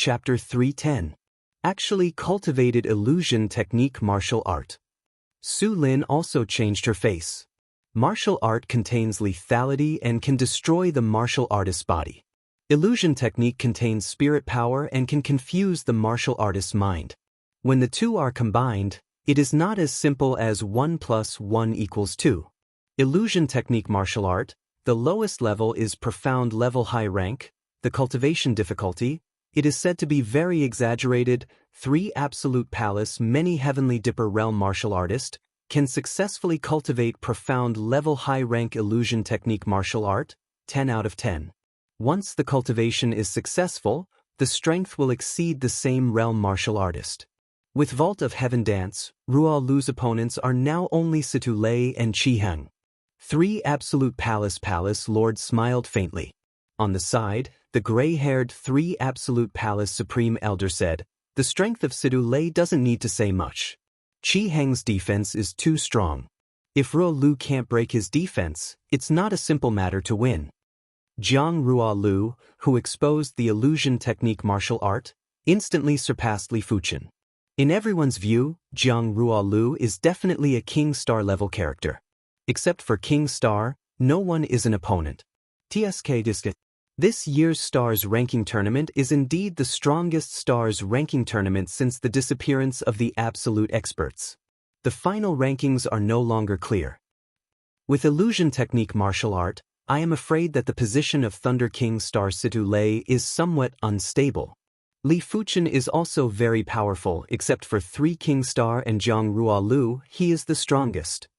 Chapter 310. Actually cultivated illusion technique martial art. Su Lin also changed her face. Martial art contains lethality and can destroy the martial artist's body. Illusion technique contains spirit power and can confuse the martial artist's mind. When the two are combined, it is not as simple as 1 + 1 = 2. Illusion technique martial art, the lowest level is profound level high rank, the cultivation difficulty, it is said to be very exaggerated. 3 Absolute Palace many Heavenly Dipper realm martial artist can successfully cultivate profound level high rank illusion technique martial art, 10 out of 10. Once the cultivation is successful, the strength will exceed the same realm martial artist. With Vault of Heaven Dance, Ruo Lu's opponents are now only Situ Lei and Qi Heng. 3 Absolute Palace Lord smiled faintly. On the side, the gray-haired 3 Absolute Palace Supreme Elder said, the strength of Situ Lei doesn't need to say much. Qi Heng's defense is too strong. If Ruo Lu can't break his defense, it's not a simple matter to win. Jiang Ruo Lu, who exposed the illusion technique martial art, instantly surpassed Li Fuchen. In everyone's view, Jiang Ruo Lu is definitely a King Star level character. Except for King Star, no one is an opponent. TSK Disc. This year's Stars ranking tournament is indeed the strongest Stars ranking tournament since the disappearance of the absolute experts. The final rankings are no longer clear. With illusion technique martial art, I am afraid that the position of Thunder King Star Situ Lei is somewhat unstable. Li Fuchen is also very powerful, except for 3 King Star and Jiang Ruo Lu, he is the strongest.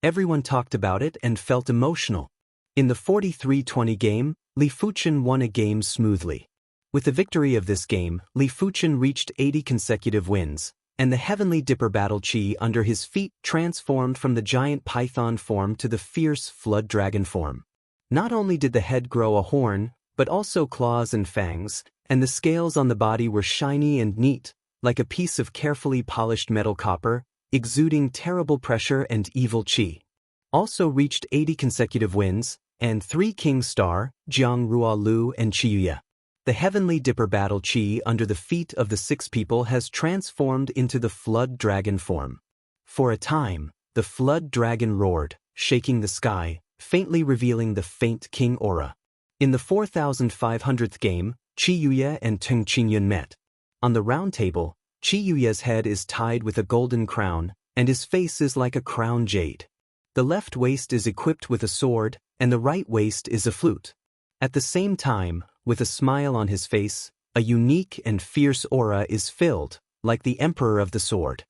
Everyone talked about it and felt emotional. In the 43-20 game, Li Fuchen won a game smoothly. With the victory of this game, Li Fuchen reached 80 consecutive wins, and the Heavenly Dipper Battle Chi under his feet transformed from the giant python form to the fierce flood dragon form. Not only did the head grow a horn, but also claws and fangs, and the scales on the body were shiny and neat, like a piece of carefully polished metal copper, exuding terrible pressure and evil chi. Also reached 80 consecutive wins, and 3 King Star, Jiang Ruo Lu and Qiyuya. The Heavenly Dipper Battle Chi under the feet of the 6 people has transformed into the Flood Dragon form. For a time, the Flood Dragon roared, shaking the sky, faintly revealing the faint King aura. In the 4500th game, Qiyuya and Teng Qingyun met. On the round table, Qiyuya's head is tied with a golden crown, and his face is like a crown jade. The left waist is equipped with a sword, and the right waist is a flute. At the same time, with a smile on his face, a unique and fierce aura is filled, like the Emperor of the Sword.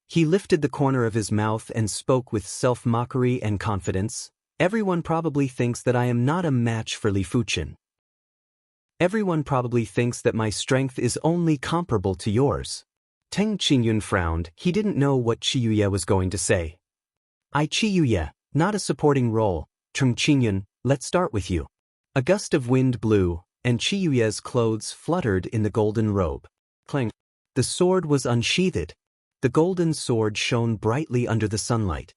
He lifted the corner of his mouth and spoke with self-mockery and confidence. Everyone probably thinks that I am not a match for Li Fuchen. Everyone probably thinks that my strength is only comparable to yours. Teng Qingyun frowned, he didn't know what Qiyuya was going to say. I Qiyuya, not a supporting role. Teng Qingyun, let's start with you. A gust of wind blew, and Qiyuya's clothes fluttered in the golden robe. Clang. The sword was unsheathed. The golden sword shone brightly under the sunlight.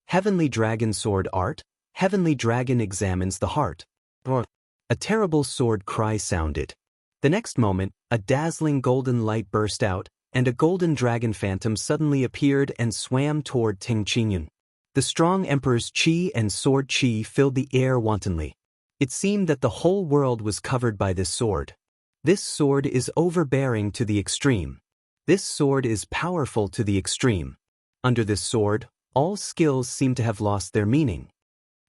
Heavenly Dragon Sword Art. Heavenly Dragon examines the heart. A terrible sword cry sounded. The next moment, a dazzling golden light burst out, and a golden dragon phantom suddenly appeared and swam toward Teng Qingyun. The strong Emperor's chi and sword chi filled the air wantonly. It seemed that the whole world was covered by this sword. This sword is overbearing to the extreme. This sword is powerful to the extreme. Under this sword, all skills seem to have lost their meaning.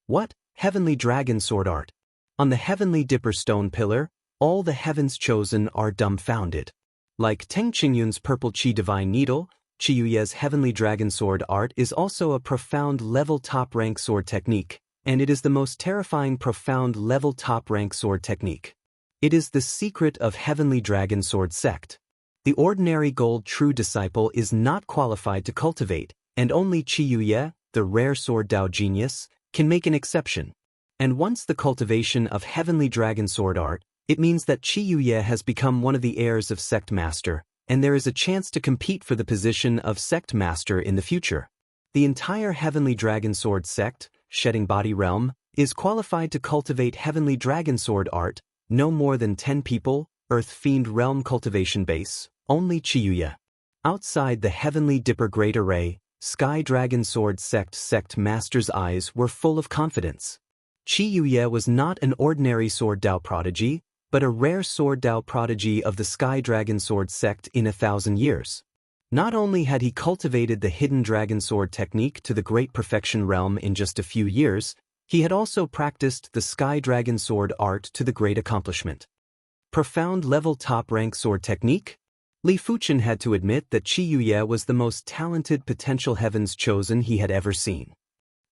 What? Heavenly Dragon Sword Art. On the Heavenly Dipper Stone Pillar, all the heavens chosen are dumbfounded. Like Teng Qingyun's Purple Chi Divine Needle, Qiyuya's Heavenly Dragon Sword Art is also a profound level top-rank sword technique, and it is the most terrifying profound level top-rank sword technique. It is the secret of Heavenly Dragon Sword Sect. The ordinary gold true disciple is not qualified to cultivate, and only Qiyuya, the rare sword Dao genius, can make an exception. And once the cultivation of Heavenly Dragon Sword Art, it means that Qiyuya has become one of the heirs of Sect Master, and there is a chance to compete for the position of Sect Master in the future. The entire Heavenly Dragon Sword Sect, Shedding Body Realm, is qualified to cultivate Heavenly Dragon Sword Art. No more than 10 people, Earth Fiend Realm Cultivation Base, only Xianxia. Outside the Heavenly Dipper Great Array, Sky Dragon Sword Sect Master's eyes were full of confidence. Xianxia was not an ordinary Sword Dao prodigy, but a rare Sword Dao prodigy of the Sky Dragon Sword sect in 1,000 years. Not only had he cultivated the hidden dragon sword technique to the great perfection realm in just a few years, he had also practiced the Sky Dragon Sword art to the great accomplishment. Profound level top-rank sword technique? Li Fuchen had to admit that Xianxia was the most talented potential heavens chosen he had ever seen.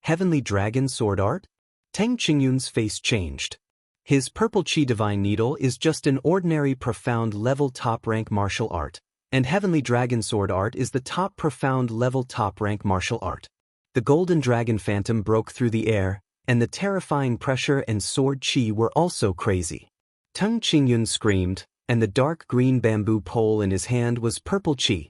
Heavenly Dragon Sword art? Teng Qingyun's face changed. His purple Qi Divine Needle is just an ordinary profound level top-rank martial art, and Heavenly Dragon Sword art is the top profound level top-rank martial art. The Golden Dragon Phantom broke through the air, and the terrifying pressure and sword Qi were also crazy. Teng Qingyun screamed, and the dark green bamboo pole in his hand was purple Qi.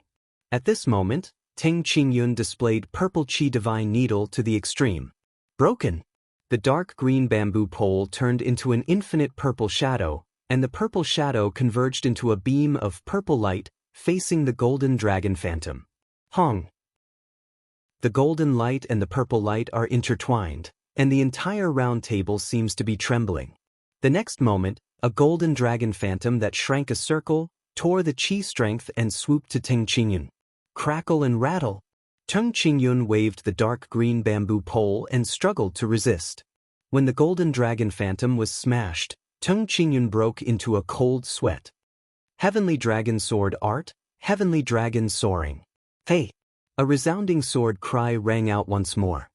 At this moment, Teng Qingyun displayed purple Qi Divine Needle to the extreme. Broken. The dark green bamboo pole turned into an infinite purple shadow, and the purple shadow converged into a beam of purple light, facing the Golden Dragon Phantom. Hong. The golden light and the purple light are intertwined, and the entire round table seems to be trembling. The next moment, a Golden Dragon Phantom that shrank a circle, tore the Qi strength and swooped to Teng Qingyun. Crackle and rattle. Teng Qingyun waved the dark green bamboo pole and struggled to resist. When the Golden Dragon Phantom was smashed, Teng Qingyun broke into a cold sweat. Heavenly Dragon Sword art, Heavenly Dragon soaring. Hey! A resounding sword cry rang out once more.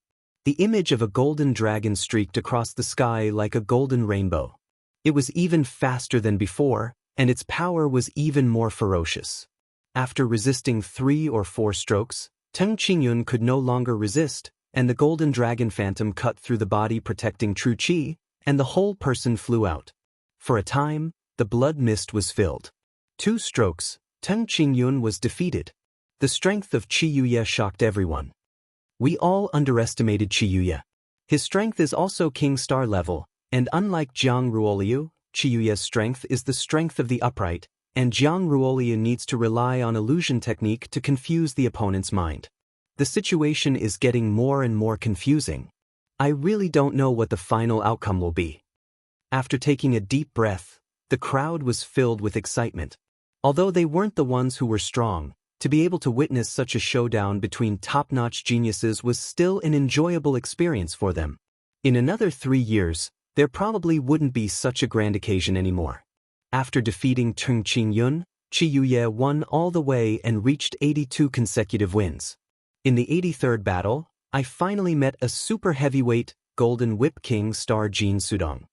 The image of a golden dragon streaked across the sky like a golden rainbow. It was even faster than before, and its power was even more ferocious. After resisting 3 or 4 strokes, Teng Qingyun could no longer resist, and the Golden Dragon Phantom cut through the body protecting true Qi, and the whole person flew out. For a time, the blood mist was filled. 2 strokes, Teng Qingyun was defeated. The strength of Xianxia shocked everyone. We all underestimated Xianxia. His strength is also King Star level, and unlike Jiang Ruoliu, Xianxia's strength is the strength of the upright, and Jiang Ruoliu needs to rely on illusion technique to confuse the opponent's mind. The situation is getting more and more confusing. I really don't know what the final outcome will be. After taking a deep breath, the crowd was filled with excitement. Although they weren't the ones who were strong, to be able to witness such a showdown between top-notch geniuses was still an enjoyable experience for them. In another 3 years, there probably wouldn't be such a grand occasion anymore. After defeating Teng Qingyun, Xianxia won all the way and reached 82 consecutive wins. In the 83rd battle, I finally met a super heavyweight, Golden Whip King Star Jin Sudong.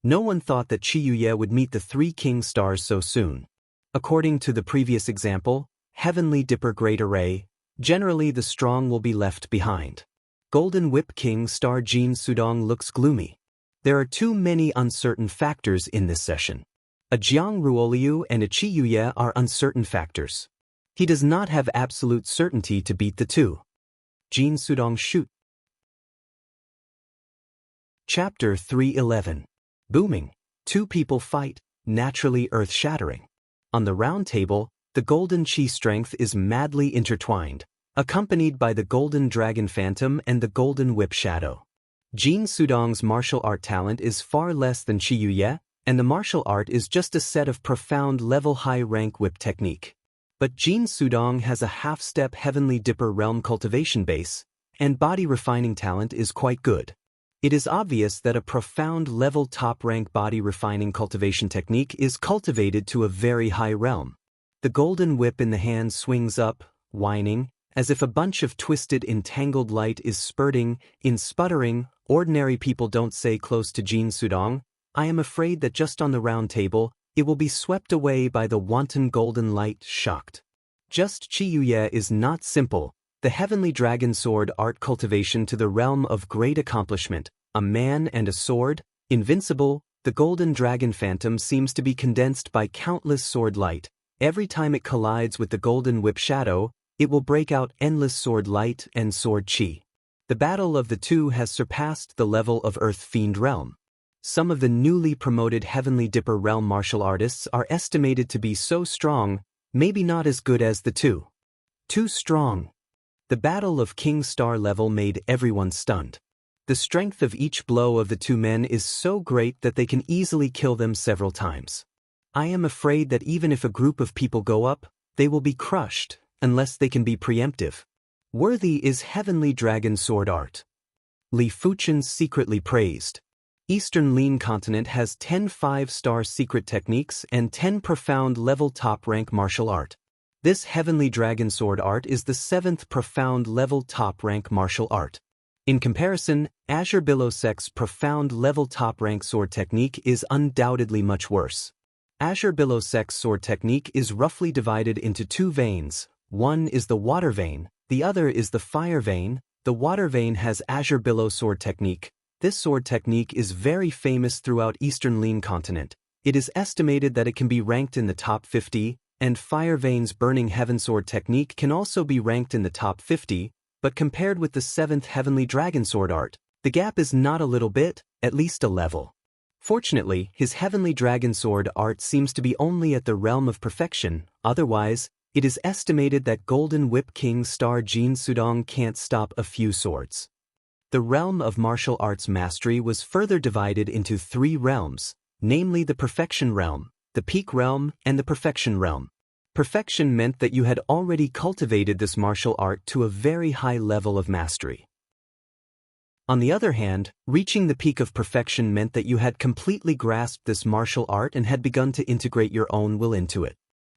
No one thought that Xianxia would meet the 3 King Stars so soon. According to the previous example, Heavenly Dipper Great Array, generally the strong will be left behind. Golden Whip King Star Jin Sudong looks gloomy. There are too many uncertain factors in this session. A Jiang Ruoliu and a Xianxia are uncertain factors. He does not have absolute certainty to beat the 2. Jin Sudong shoot. Chapter 311. Booming. 2 people fight, naturally earth-shattering. On the round table, the golden Qi strength is madly intertwined, accompanied by the Golden Dragon Phantom and the Golden Whip Shadow. Jin Sudong's martial art talent is far less than Xianxia, and the martial art is just a set of profound level high-rank whip technique. But Jin Sudong has a half-step Heavenly Dipper realm cultivation base, and body refining talent is quite good. It is obvious that a profound level top-rank body refining cultivation technique is cultivated to a very high realm. The golden whip in the hand swings up, whining, as if a bunch of twisted entangled light is spurting, in sputtering. Ordinary people don't say close to Jin Sudong. I am afraid that just on the round table, it will be swept away by the wanton golden light, shocked. Just Xianxia is not simple. The Heavenly Dragon Sword art cultivation to the realm of great accomplishment, a man and a sword, invincible. The Golden Dragon Phantom seems to be condensed by countless sword light. Every time it collides with the Golden Whip Shadow, it will break out endless sword light and sword Qi. The battle of the 2 has surpassed the level of Earth Fiend realm. Some of the newly promoted Heavenly Dipper realm martial artists are estimated to be so strong, maybe not as good as the two. Too strong. The battle of King Star level made everyone stunned. The strength of each blow of the two men is so great that they can easily kill them several times. I am afraid that even if a group of people go up, they will be crushed, unless they can be preemptive. Worthy is Heavenly Dragon Sword Art. Li Fuchen secretly praised. Eastern Lin Continent has 10 5-star secret techniques and 10 profound level top-rank martial art. This Heavenly Dragon Sword Art is the 7th profound level top-rank martial art. In comparison, Azure Billow Sect's profound level top-rank sword technique is undoubtedly much worse. Azure Billow Sect's sword technique is roughly divided into two veins. One is the water vein, the other is the fire vein. The water vein has Azure Billow sword technique. This sword technique is very famous throughout Eastern Lin Continent. It is estimated that it can be ranked in the top 50, and Fire Vein's Burning Heaven sword technique can also be ranked in the top 50, but compared with the 7th Heavenly Dragon Sword Art, the gap is not a little bit, at least a level. Fortunately, his Heavenly Dragon Sword Art seems to be only at the realm of perfection, otherwise, it is estimated that Golden Whip King Star Jin Sudong can't stop a few swords. The realm of martial arts mastery was further divided into 3 realms, namely the Perfection Realm, the Peak Realm, and the Perfection Realm. Perfection meant that you had already cultivated this martial art to a very high level of mastery. On the other hand, reaching the peak of perfection meant that you had completely grasped this martial art and had begun to integrate your own will into it.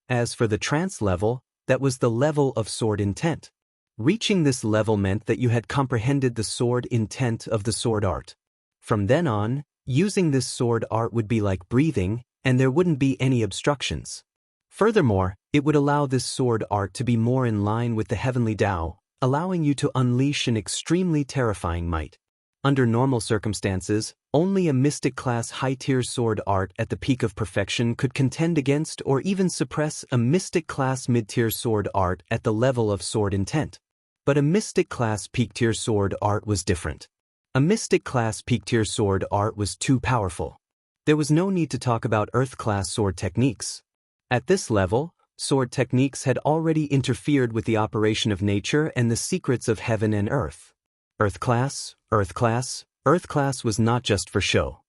As for the trance level, that was the level of sword intent. Reaching this level meant that you had comprehended the sword intent of the sword art. From then on, using this sword art would be like breathing, and there wouldn't be any obstructions. Furthermore, it would allow this sword art to be more in line with the heavenly Tao, allowing you to unleash an extremely terrifying might. Under normal circumstances, only a mystic class high-tier sword art at the peak of perfection could contend against or even suppress a mystic class mid-tier sword art at the level of sword intent. But a mystic class peak-tier sword art was different. A mystic class peak-tier sword art was too powerful. There was no need to talk about Earth-class sword techniques. At this level, sword techniques had already interfered with the operation of nature and the secrets of heaven and earth. Earth-class was not just for show.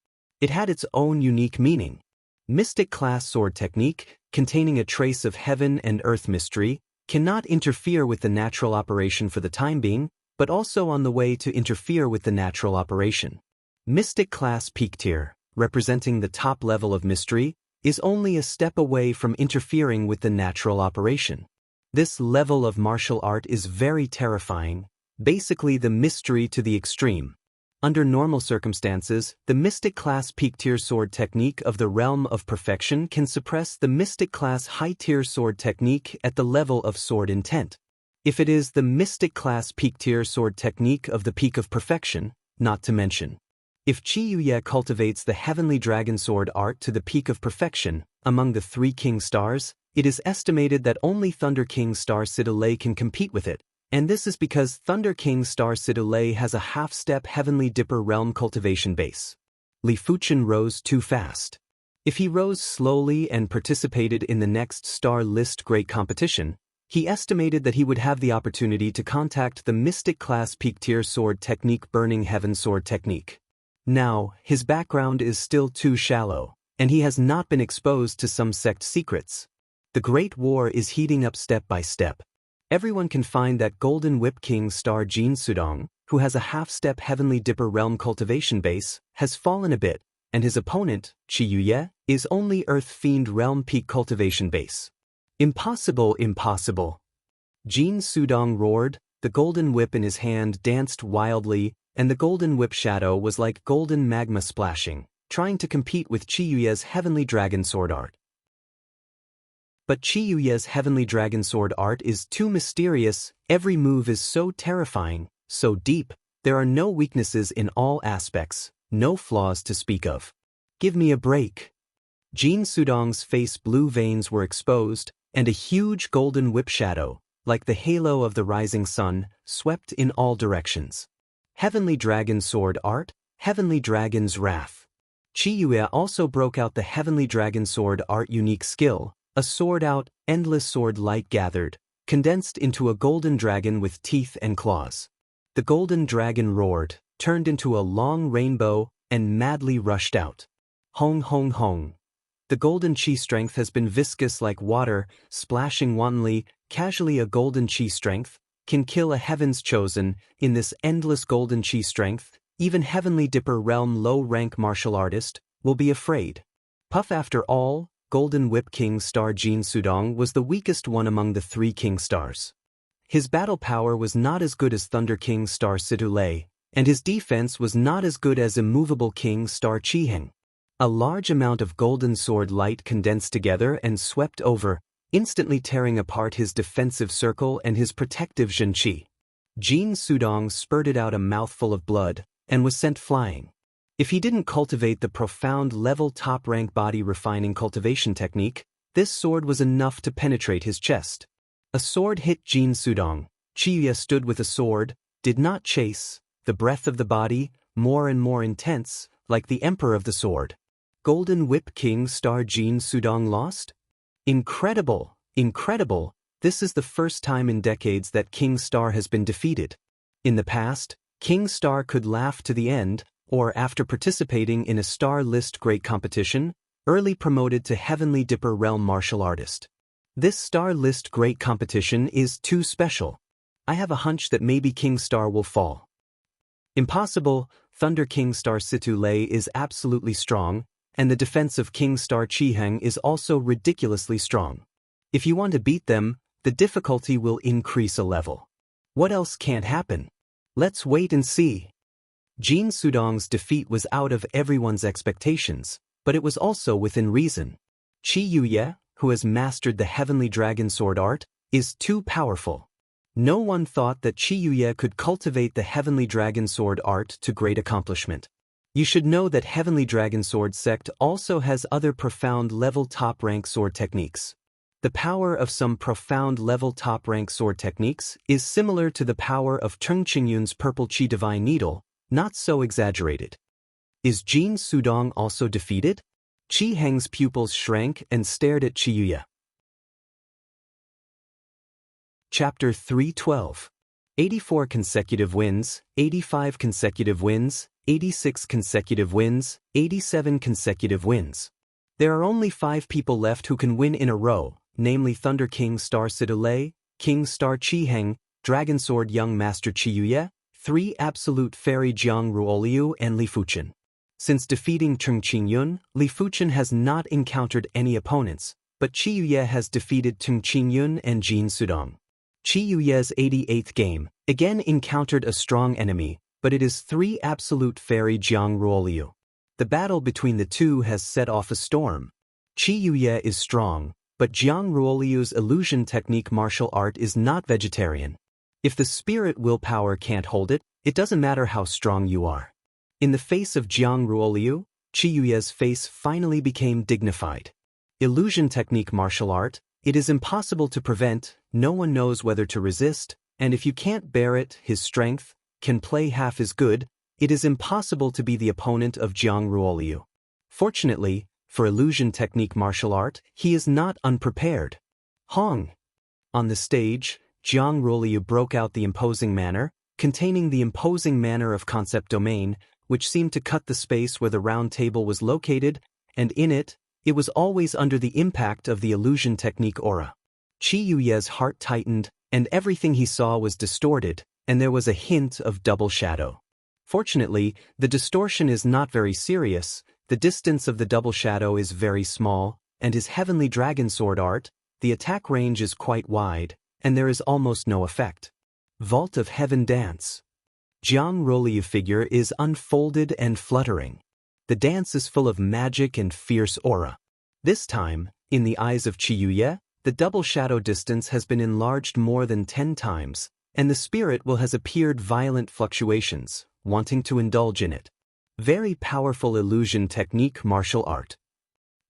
It had its own unique meaning. Mystic-class sword technique, containing a trace of heaven and earth mystery, cannot interfere with the natural operation for the time being, but also on the way to interfere with the natural operation. Mystic class peak tier, representing the top level of mystery, is only a step away from interfering with the natural operation. This level of martial art is very terrifying, basically the mystery to the extreme. Under normal circumstances, the Mystic Class Peak-Tier Sword Technique of the Realm of Perfection can suppress the Mystic Class High-Tier Sword Technique at the level of Sword Intent. If it is the Mystic Class Peak-Tier Sword Technique of the Peak of Perfection, not to mention. If Qiuye cultivates the Heavenly Dragon Sword Art to the peak of perfection, among the 3 King Stars, it is estimated that only Thunder King Star Sidolei can compete with it. And this is because Thunder King Star Sidolei has a half-step Heavenly Dipper Realm cultivation base. Li Fuchen rose too fast. If he rose slowly and participated in the next Star List Great Competition, he estimated that he would have the opportunity to contact the Mystic Class Peak-Tier Sword Technique Burning Heaven Sword Technique. Now, his background is still too shallow, and he has not been exposed to some sect secrets. The Great War is heating up step by step. Everyone can find that Golden Whip King Star Jin Sudong, who has a half-step Heavenly Dipper Realm cultivation base, has fallen a bit, and his opponent, Qiuye, is only Earth Fiend Realm Peak cultivation base. Impossible, impossible. Jin Sudong roared, the golden whip in his hand danced wildly, and the golden whip shadow was like golden magma splashing, trying to compete with Qiuye's Heavenly Dragon Sword Art. But Qiuye's Heavenly Dragon Sword Art is too mysterious, every move is so terrifying, so deep, there are no weaknesses in all aspects, no flaws to speak of. Give me a break. Jin Sudong's face blue veins were exposed, and a huge golden whip shadow, like the halo of the rising sun, swept in all directions. Heavenly Dragon Sword Art, Heavenly Dragon's Wrath. Qiyu also broke out the Heavenly Dragon Sword art unique skill, a sword out, endless sword light gathered, condensed into a golden dragon with teeth and claws. The golden dragon roared, turned into a long rainbow, and madly rushed out. Hong hong hong. The golden chi strength has been viscous like water, splashing wantonly, casually. A golden chi strength can kill a heaven's chosen. In this endless golden chi strength, even Heavenly Dipper realm low-rank martial artist will be afraid. Puff. After all, Golden Whip King Star Jin Sudong was the weakest one among the 3 King Stars. His battle power was not as good as Thunder King Star Situlei, and his defense was not as good as Immovable King Star Chiheng. A large amount of golden sword light condensed together and swept over, instantly tearing apart his defensive circle and his protective Zhenqi. Jin Sudong spurted out a mouthful of blood and was sent flying. If he didn't cultivate the profound level top-rank body refining cultivation technique, this sword was enough to penetrate his chest. A sword hit Jin Sudong. Qiyu stood with a sword, did not chase, the breath of the body, more and more intense, like the Emperor of the Sword. Golden Whip King Star Jin Sudong lost? Incredible, incredible, this is the first time in decades that King Star has been defeated. In the past, King Star could laugh to the end, or after participating in a Star List Great competition, early promoted to Heavenly Dipper Realm martial artist. This Star List Great competition is too special. I have a hunch that maybe King Star will fall. Impossible. Thunder King Star Situlei is absolutely strong, and the defense of King Star Chiheng is also ridiculously strong. If you want to beat them, the difficulty will increase a level. What else can't happen? Let's wait and see. Jin Sudong's defeat was out of everyone's expectations, but it was also within reason. Qiyu, who has mastered the Heavenly Dragon Sword art, is too powerful. No one thought that Qiyu could cultivate the Heavenly Dragon Sword art to great accomplishment. You should know that Heavenly Dragon Sword sect also has other profound level top-rank sword techniques. The power of some profound level top-rank sword techniques is similar to the power of Tung Qingyun's Purple Qi Divine Needle, not so exaggerated. Is Jin Sudong also defeated? Qi Heng's pupils shrank and stared at Qiyu. Chapter 312. 84 consecutive wins, 85 consecutive wins, 86 consecutive wins, 87 consecutive wins. There are only 5 people left who can win in a row, namely Thunder King Star Situlei, King Star Chiheng, Dragon Sword Young Master Qiyu, 3 Absolute Fairy Jiang Ruoliu and Li Fuchen. Since defeating Tung Qingyun, Li Fuchen has not encountered any opponents, but Qiyu has defeated Tung Qingyun and Jin Sudong. Qiyu's 88th game again encountered a strong enemy, but it is 3 Absolute Fairy Jiang Ruoliu. The battle between the two has set off a storm. Qiyu is strong, but Jiang Ruoliu's illusion technique martial art is not vegetarian. If the spirit willpower can't hold it, it doesn't matter how strong you are. In the face of Jiang Ruoliu, Qiyu's face finally became dignified. Illusion technique martial art, it is impossible to prevent, no one knows whether to resist, and if you can't bear it, his strength can play half as good, it is impossible to be the opponent of Jiang Ruoliu. Fortunately, for illusion technique martial art, he is not unprepared. Hong. On the stage, Jiang Ruoliu broke out the imposing manner, containing the imposing manner of concept domain, which seemed to cut the space where the round table was located, and in it, it was always under the impact of the illusion technique aura. Qiyu's heart tightened, and everything he saw was distorted, and there was a hint of double shadow. Fortunately, the distortion is not very serious, the distance of the double shadow is very small, and his Heavenly Dragon Sword art, the attack range is quite wide, and there is almost no effect. Vault of Heaven Dance. Jiang Ruoliu figure is unfolded and fluttering. The dance is full of magic and fierce aura. This time, in the eyes of Qiyu, the double shadow distance has been enlarged more than 10 times, and the spirit will has appeared violent fluctuations, wanting to indulge in it. Very powerful illusion technique martial art.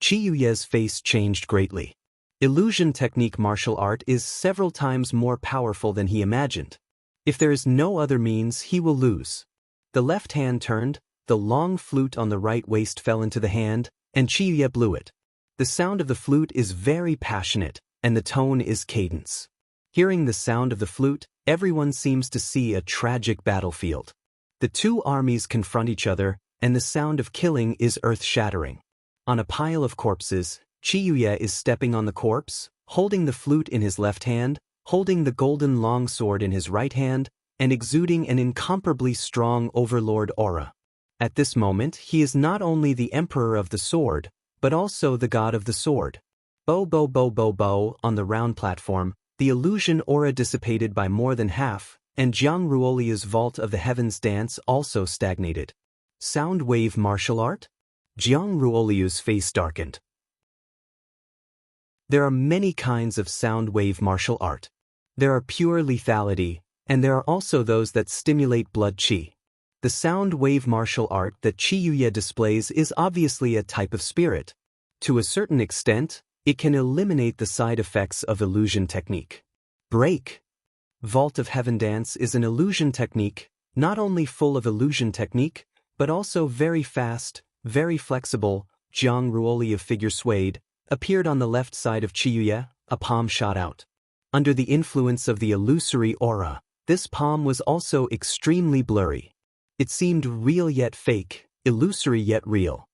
Qiyu's face changed greatly. Illusion technique martial art is several times more powerful than he imagined. If there is no other means, he will lose. The left hand turned, the long flute on the right waist fell into the hand, and Qiyu blew it. The sound of the flute is very passionate, and the tone is cadence. Hearing the sound of the flute, everyone seems to see a tragic battlefield. The two armies confront each other, and the sound of killing is earth-shattering. On a pile of corpses, Qiyu is stepping on the corpse, holding the flute in his left hand, holding the golden longsword in his right hand, and exuding an incomparably strong overlord aura. At this moment, he is not only the emperor of the sword, but also the god of the sword. Bo bo bo bo bo on the round platform, the illusion aura dissipated by more than half, and Jiang Ruoliu's vault of the heavens dance also stagnated. Sound wave martial art? Jiang Ruoliu's face darkened. There are many kinds of sound wave martial art. There are pure lethality, and there are also those that stimulate blood qi. The sound wave martial art that Qiyu displays is obviously a type of spirit. To a certain extent, it can eliminate the side effects of illusion technique. Break. Vault of Heaven Dance is an illusion technique, not only full of illusion technique, but also very fast, very flexible. Jiang Ruoliu figure swayed, appeared on the left side of Qiyu, a palm shot out. Under the influence of the illusory aura, this palm was also extremely blurry. It seemed real yet fake, illusory yet real.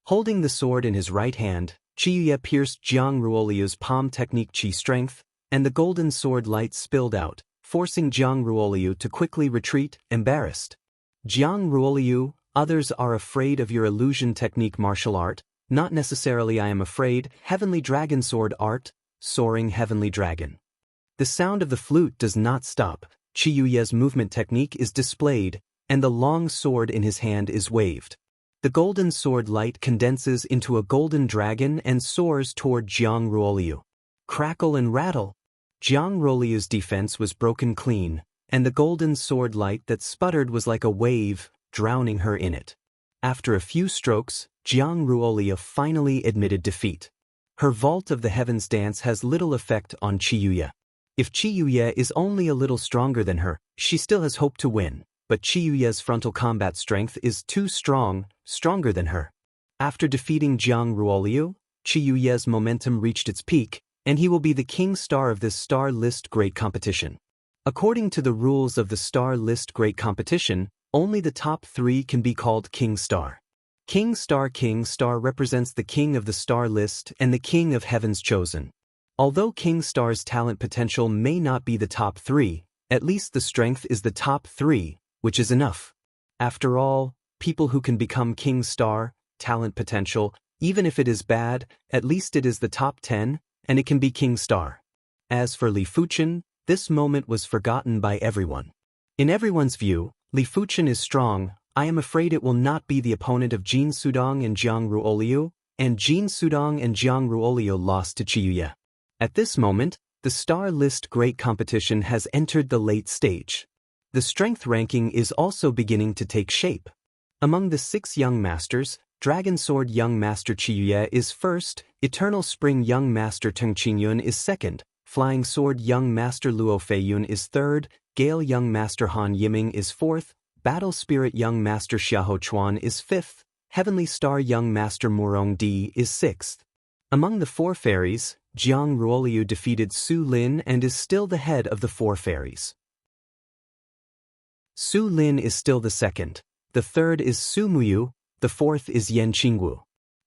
Holding the sword in his right hand, Qiyu pierced Jiang Ruoliu's palm technique qi strength, and the golden sword light spilled out, forcing Jiang Ruoliu to quickly retreat, embarrassed. Jiang Ruoliu, others are afraid of your illusion technique martial art, not necessarily I am afraid, heavenly dragon sword art, soaring heavenly dragon. The sound of the flute does not stop, Qiyu's movement technique is displayed, and the long sword in his hand is waved. The golden sword light condenses into a golden dragon and soars toward Jiang Ruoliu. Crackle and rattle. Jiang Ruoliu's defense was broken clean, and the golden sword light that sputtered was like a wave, drowning her in it. After a few strokes, Jiang Ruoliu finally admitted defeat. Her vault of the heavens dance has little effect on Qiyu. If Qiyu is only a little stronger than her, she still has hope to win, but Qiyu's frontal combat strength is too strong, stronger than her. After defeating Jiang Ruoliu, Qiyu's momentum reached its peak, and he will be the king star of this star list great competition. According to the rules of the star list great competition, only the top 3 can be called king star. King star represents the king of the star list and the king of heaven's chosen. Although king star's talent potential may not be the top 3, at least the strength is the top 3, which is enough. After all, people who can become king star, talent potential, even if it is bad, at least it is the top 10, and it can be king star. As for Li Fuchen, this moment was forgotten by everyone. In everyone's view, Li Fuchen is strong. I am afraid it will not be the opponent of Jin Sudong and Jiang Ruoliu, and Jin Sudong and Jiang Ruoliu lost to Qiyu. At this moment, the star list great competition has entered the late stage. The strength ranking is also beginning to take shape. Among the 6 young masters, Dragon Sword Young Master Qiyu is first, Eternal Spring Young Master Teng Qingyun is second, Flying Sword Young Master Luo Feiyun is third, Gale Young Master Han Yiming is fourth, Battle Spirit Young Master Xiahou Chuan is fifth, Heavenly Star Young Master Murong Di is sixth. Among the 4 fairies, Jiang Ruoliu defeated Su Lin and is still the head of the 4 fairies. Su Lin is still the second, the third is Su Muyu, the fourth is Yan Qingwu.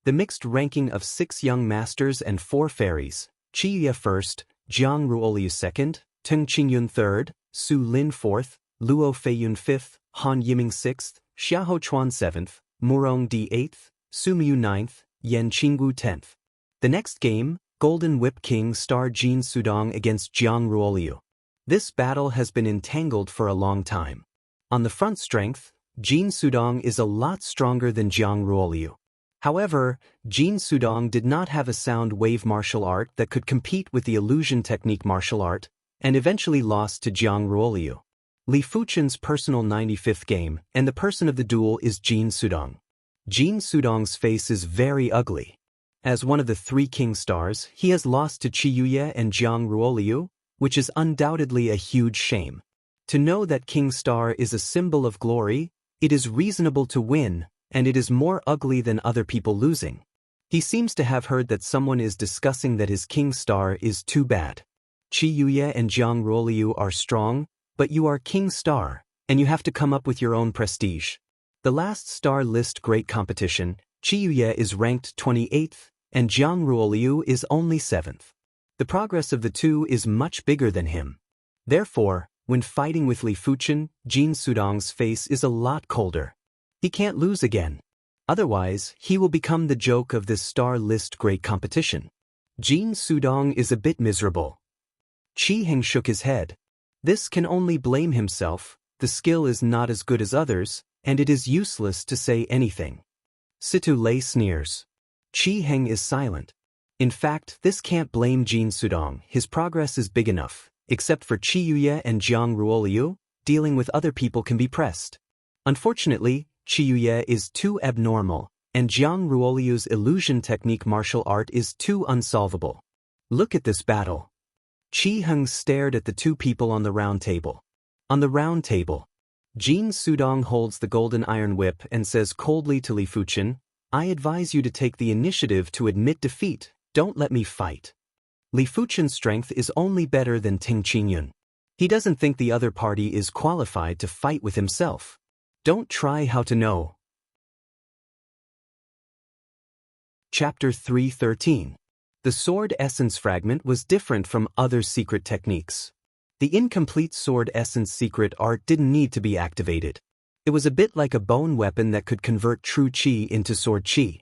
The mixed ranking of 6 young masters and 4 fairies, Qiyu first, Jiang Ruoliu second, Teng Qingyun third, Su Lin fourth, Luo Feiyun fifth, Han Yiming sixth, Xiahou Chuan seventh, Murong Di eighth, Su Muyu ninth, Yan Qingwu 10th. The next game, Golden Whip King Star Jin Sudong against Jiang Ruoliu. This battle has been entangled for a long time. On the front strength, Jin Sudong is a lot stronger than Jiang Ruoliu. However, Jin Sudong did not have a sound wave martial art that could compete with the illusion technique martial art, and eventually lost to Jiang Ruoliu. Li Fuchen's personal 95th game, and the person of the duel is Jin Sudong. Jin Sudong's face is very ugly. As one of the 3 king stars, he has lost to Qiyu and Jiang Ruoliu, which is undoubtedly a huge shame. To know that king star is a symbol of glory, It is reasonable to win, and it is more ugly than other people losing. He seems to have heard that someone is discussing that his king star is too bad. Qi Yuye and Jiang Ruoliu are strong, but you are king star, and you have to come up with your own prestige. The last star list great competition, Qi Yuye is ranked 28th, and Jiang Ruoliu is only 7th. The progress of the two is much bigger than him. Therefore, when fighting with Li Fuchen, Jin Sudong's face is a lot colder. He can't lose again. Otherwise, he will become the joke of this star list great competition. Jin Sudong is a bit miserable. Qi Heng shook his head. This can only blame himself, the skill is not as good as others, and it is useless to say anything. Situ Lei sneers. Qi Heng is silent. In fact, this can't blame Jin Sudong, his progress is big enough. Except for Qi Yuye and Jiang Ruoliu, dealing with other people can be pressed. Unfortunately, Qi Yuye is too abnormal, and Jiang Ruoliu's illusion technique martial art is too unsolvable. Look at this battle. Qi Heng stared at the two people on the round table. On the round table, Jin Sudong holds the golden iron whip and says coldly to Li Fuchen, I advise you to take the initiative to admit defeat, don't let me fight. Li Fuchen's strength is only better than Ting Qingyun. He doesn't think the other party is qualified to fight with himself. Don't try how to know. Chapter 313. The sword essence fragment was different from other secret techniques. The incomplete sword essence secret art didn't need to be activated. It was a bit like a bone weapon that could convert true qi into sword qi.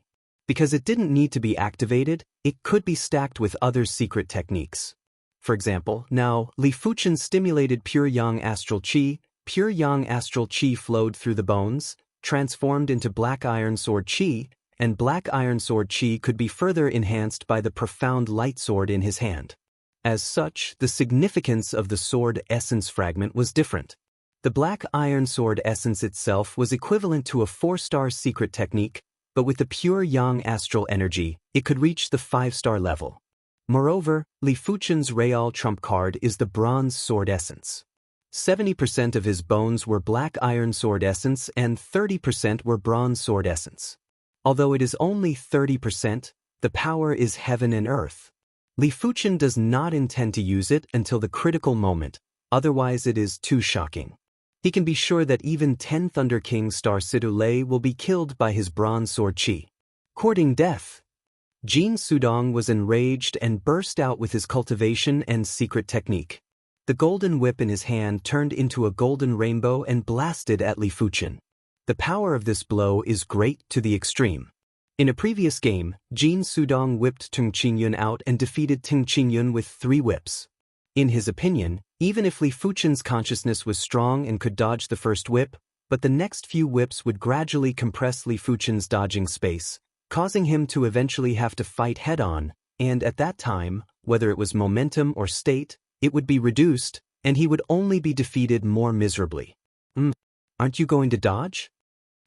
Because it didn't need to be activated, it could be stacked with other secret techniques. For example, now, Li Fuchen stimulated pure yang astral qi. Pure yang astral qi flowed through the bones, transformed into black iron sword qi, and black iron sword qi could be further enhanced by the profound light sword in his hand. As such, the significance of the sword essence fragment was different. The black iron sword essence itself was equivalent to a 4-star secret technique, but with the pure yang astral energy, it could reach the 5-star level. Moreover, Li Fuchen's Real trump card is the bronze sword essence. 70% of his bones were black iron sword essence and 30% were bronze sword essence. Although it is only 30%, the power is heaven and earth. Li Fuchen does not intend to use it until the critical moment, otherwise it is too shocking. He can be sure that even 10 Thunder King Star Situ Lei will be killed by his bronze sword qi. Courting death. Jin Sudong was enraged and burst out with his cultivation and secret technique. The golden whip in his hand turned into a golden rainbow and blasted at Li Fuchen. The power of this blow is great to the extreme. In a previous game, Jin Sudong whipped Ting Qingyun out and defeated Ting Qingyun with 3 whips. In his opinion, even if Li Fuchen's consciousness was strong and could dodge the first whip, but the next few whips would gradually compress Li Fuchen's dodging space, causing him to eventually have to fight head-on, and at that time, whether it was momentum or state, it would be reduced, and he would only be defeated more miserably. Aren't you going to dodge?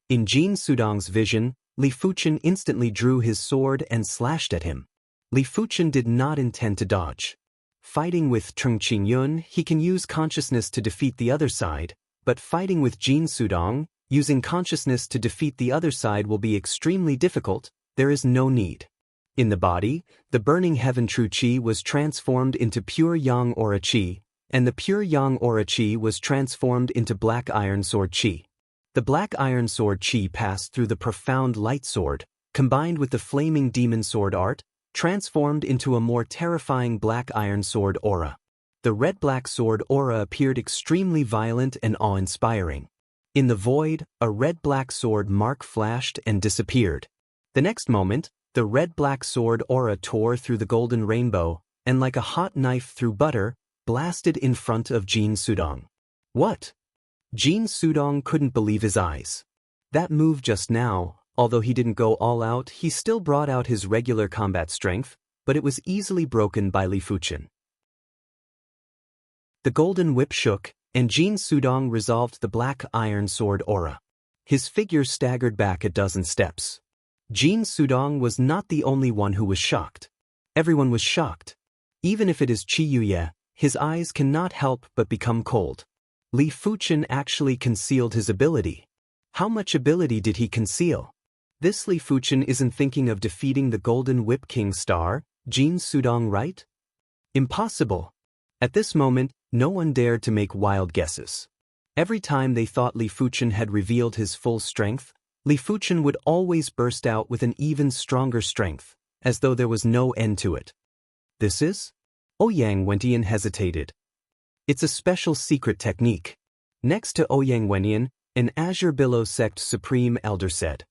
In Jin Sudong's vision, Li Fuchen instantly drew his sword and slashed at him. Li Fuchen did not intend to dodge. Fighting with Ting Qingyun, he can use consciousness to defeat the other side, but fighting with Jin Sudong, using consciousness to defeat the other side will be extremely difficult, there is no need. In the body, the burning heaven true qi was transformed into pure yang aura qi, and the pure yang aura qi was transformed into black iron sword qi. The black iron sword qi passed through the profound light sword, combined with the flaming demon sword art, transformed into a more terrifying black iron sword aura. The red-black sword aura appeared extremely violent and awe-inspiring. In the void, a red-black sword mark flashed and disappeared. The next moment, the red-black sword aura tore through the golden rainbow, and like a hot knife through butter, blasted in front of Jin Sudong. What? Jin Sudong couldn't believe his eyes. That move just now, although he didn't go all out, he still brought out his regular combat strength, but it was easily broken by Li Fuchen. The golden whip shook, and Jin Sudong resolved the black iron sword aura. His figure staggered back a dozen steps. Jin Sudong was not the only one who was shocked. Everyone was shocked. Even if it is Qi Yuye, his eyes cannot help but become cold. Li Fuchen actually concealed his ability. How much ability did he conceal? This Li Fuchen isn't thinking of defeating the Golden Whip King Star, Jin Sudong, right? Impossible. At this moment, no one dared to make wild guesses. Every time they thought Li Fuchen had revealed his full strength, Li Fuchen would always burst out with an even stronger strength, as though there was no end to it. This is? Ouyang Wentian hesitated. It's a special secret technique. Next to Ouyang Wentian, an Azure Billow sect supreme elder said.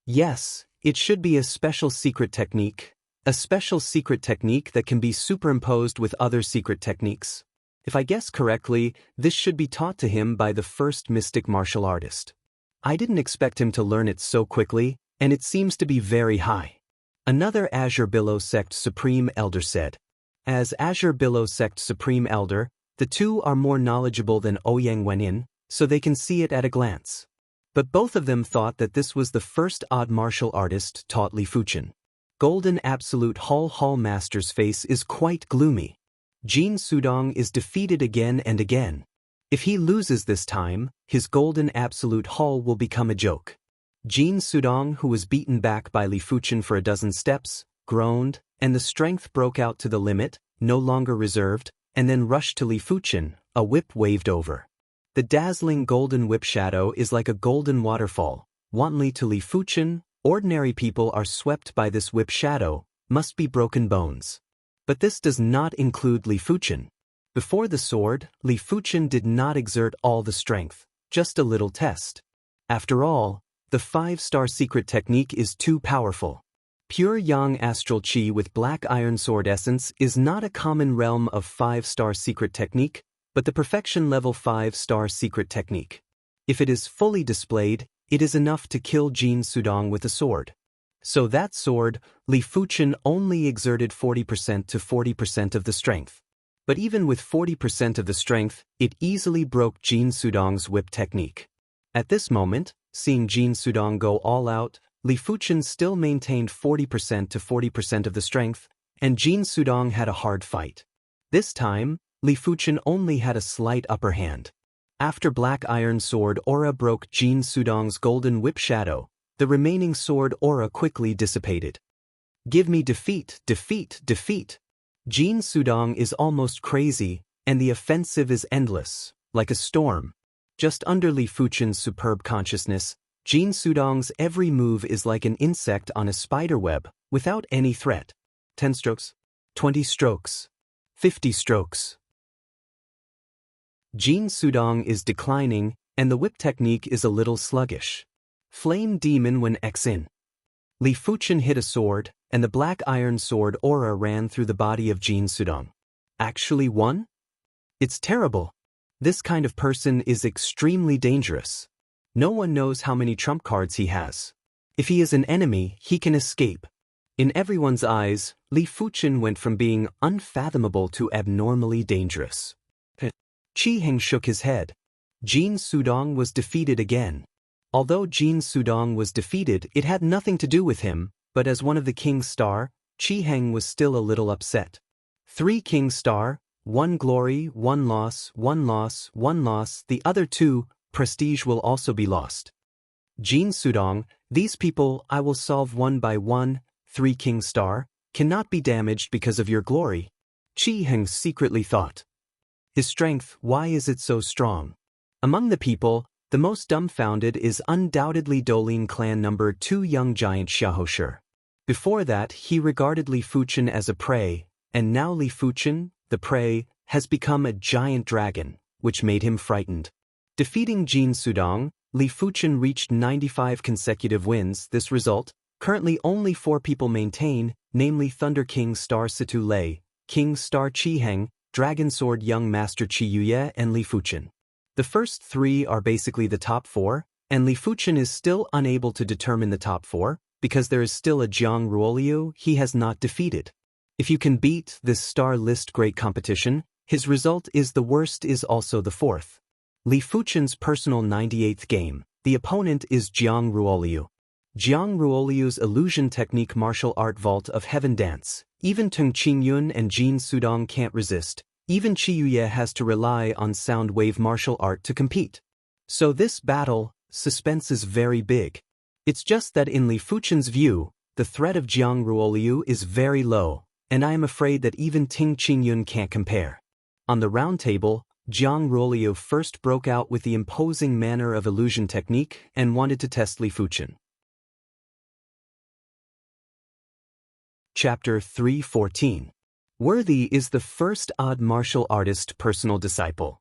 Yes, it should be a special secret technique. A special secret technique that can be superimposed with other secret techniques. If I guess correctly, this should be taught to him by the first mystic martial artist. I didn't expect him to learn it so quickly, and it seems to be very high. Another Azure Billow sect supreme elder said. As Azure Billow sect supreme elder, the two are more knowledgeable than Ouyang Wentian, so they can see it at a glance. But both of them thought that this was the first odd martial artist taught Li Fuchen. Golden Absolute Hall Master's face is quite gloomy. Jin Sudong is defeated again and again. If he loses this time, his Golden Absolute Hall will become a joke. Jin Sudong, who was beaten back by Li Fuchen for a dozen steps, groaned, and the strength broke out to the limit, no longer reserved, and then rushed to Li Fuchen, a whip waved over. The dazzling golden whip shadow is like a golden waterfall. Wantonly to Li Fuchen, ordinary people are swept by this whip shadow, must be broken bones. But this does not include Li Fuchen. Before the sword, Li Fuchen did not exert all the strength, just a little test. After all, the 5-star secret technique is too powerful. Pure yang astral chi with black iron sword essence is not a common realm of 5-star secret technique, but the perfection level 5-star secret technique. If it is fully displayed, it is enough to kill Jin Sudong with a sword. So that sword, Li Fuchen only exerted 40% to 40% of the strength. But even with 40% of the strength, it easily broke Jin Sudong's whip technique. At this moment, seeing Jin Sudong go all out, Li Fuchen still maintained 40% to 40% of the strength, and Jin Sudong had a hard fight. This time, Li Fuchen only had a slight upper hand. After Black Iron Sword aura broke Jin Sudong's golden whip shadow, the remaining sword aura quickly dissipated. Give me defeat, defeat, defeat. Jin Sudong is almost crazy, and the offensive is endless, like a storm. Just under Li Fuchen's superb consciousness, Jin Sudong's every move is like an insect on a spider web, without any threat. 10 strokes, 20 strokes, 50 strokes. Jin Sudong is declining, and the whip technique is a little sluggish. Flame Demon when X in. Li Fuchen hit a sword, and the black iron sword aura ran through the body of Jin Sudong. Actually won? It's terrible. This kind of person is extremely dangerous. No one knows how many trump cards he has. If he is an enemy, he can escape. In everyone's eyes, Li Fuchen went from being unfathomable to abnormally dangerous. Qi Heng shook his head. Jin Sudong was defeated again. Although Jin Sudong was defeated, it had nothing to do with him, but as one of the King's Star, Qi Heng was still a little upset. 3 King's Star, 1 glory, 1 loss, 1 loss, 1 loss, the other 2, prestige will also be lost. Jin Sudong, these people I will solve one by one, 3 King's Star, cannot be damaged because of your glory. Qi Heng secretly thought. His strength, why is it so strong? Among the people, the most dumbfounded is undoubtedly Dolin clan number 2 young giant Xiaohosher. Before that, he regarded Li Fuchen as a prey, and now Li Fuchen, the prey, has become a giant dragon, which made him frightened. Defeating Jin Sudong, Li Fuchen reached 95 consecutive wins. This result, currently only 4 people maintain, namely Thunder King Star Situ Lei, King Star Qi Heng, Dragon Sword Young Master Qi Yuye and Li Fuchen. The first 3 are basically the top 4, and Li Fuchen is still unable to determine the top 4, because there is still a Jiang Ruoliu he has not defeated. If you can beat this star list great competition, his result is the worst is also the 4th. Li Fuchen's personal 98th game, the opponent is Jiang Ruoliu. Jiang Ruoliu's illusion technique martial art vault of heaven dance. Even Tung Qingyun and Jin Sudong can't resist. Even Qi Yuye has to rely on sound wave martial art to compete. So this battle, suspense is very big. It's just that in Li Fuchen's view, the threat of Jiang Ruoliu is very low, and I am afraid that even Ting Qingyun can't compare. On the round table, Jiang Ruoliu first broke out with the imposing manner of illusion technique and wanted to test Li Fuchen. Chapter 314. Worthy is the first odd martial artist personal disciple.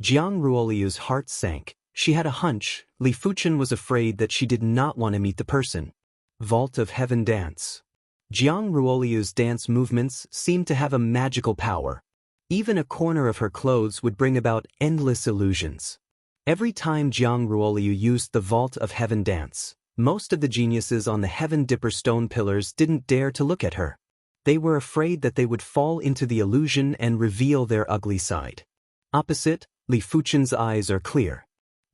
Jiang Ruoliu's heart sank. She had a hunch. Li Fuchen was afraid that she did not want to meet the person. Vault of Heaven dance. Jiang Ruoliu's dance movements seemed to have a magical power. Even a corner of her clothes would bring about endless illusions. Every time Jiang Ruoliu used the Vault of Heaven dance, most of the geniuses on the Heaven Dipper stone pillars didn't dare to look at her. They were afraid that they would fall into the illusion and reveal their ugly side. Opposite, Li Fuchen's eyes are clear.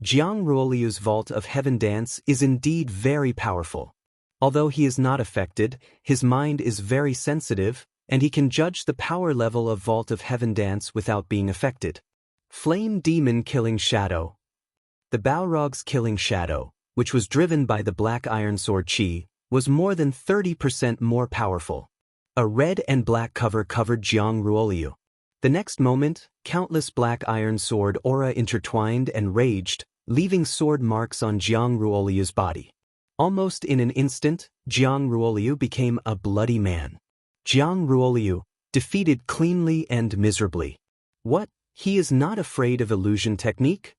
Jiang Ruoliu's Vault of Heaven dance is indeed very powerful. Although he is not affected, his mind is very sensitive, and he can judge the power level of Vault of Heaven dance without being affected. Flame Demon Killing Shadow. The Balrog's Killing Shadow, which was driven by the Black Iron Sword Qi, was more than 30% more powerful. A red and black cover covered Jiang Ruoliu. The next moment, countless Black Iron Sword aura intertwined and raged, leaving sword marks on Jiang Ruoliu's body. Almost in an instant, Jiang Ruoliu became a bloody man. Jiang Ruoliu, defeated cleanly and miserably. What? He is not afraid of illusion technique?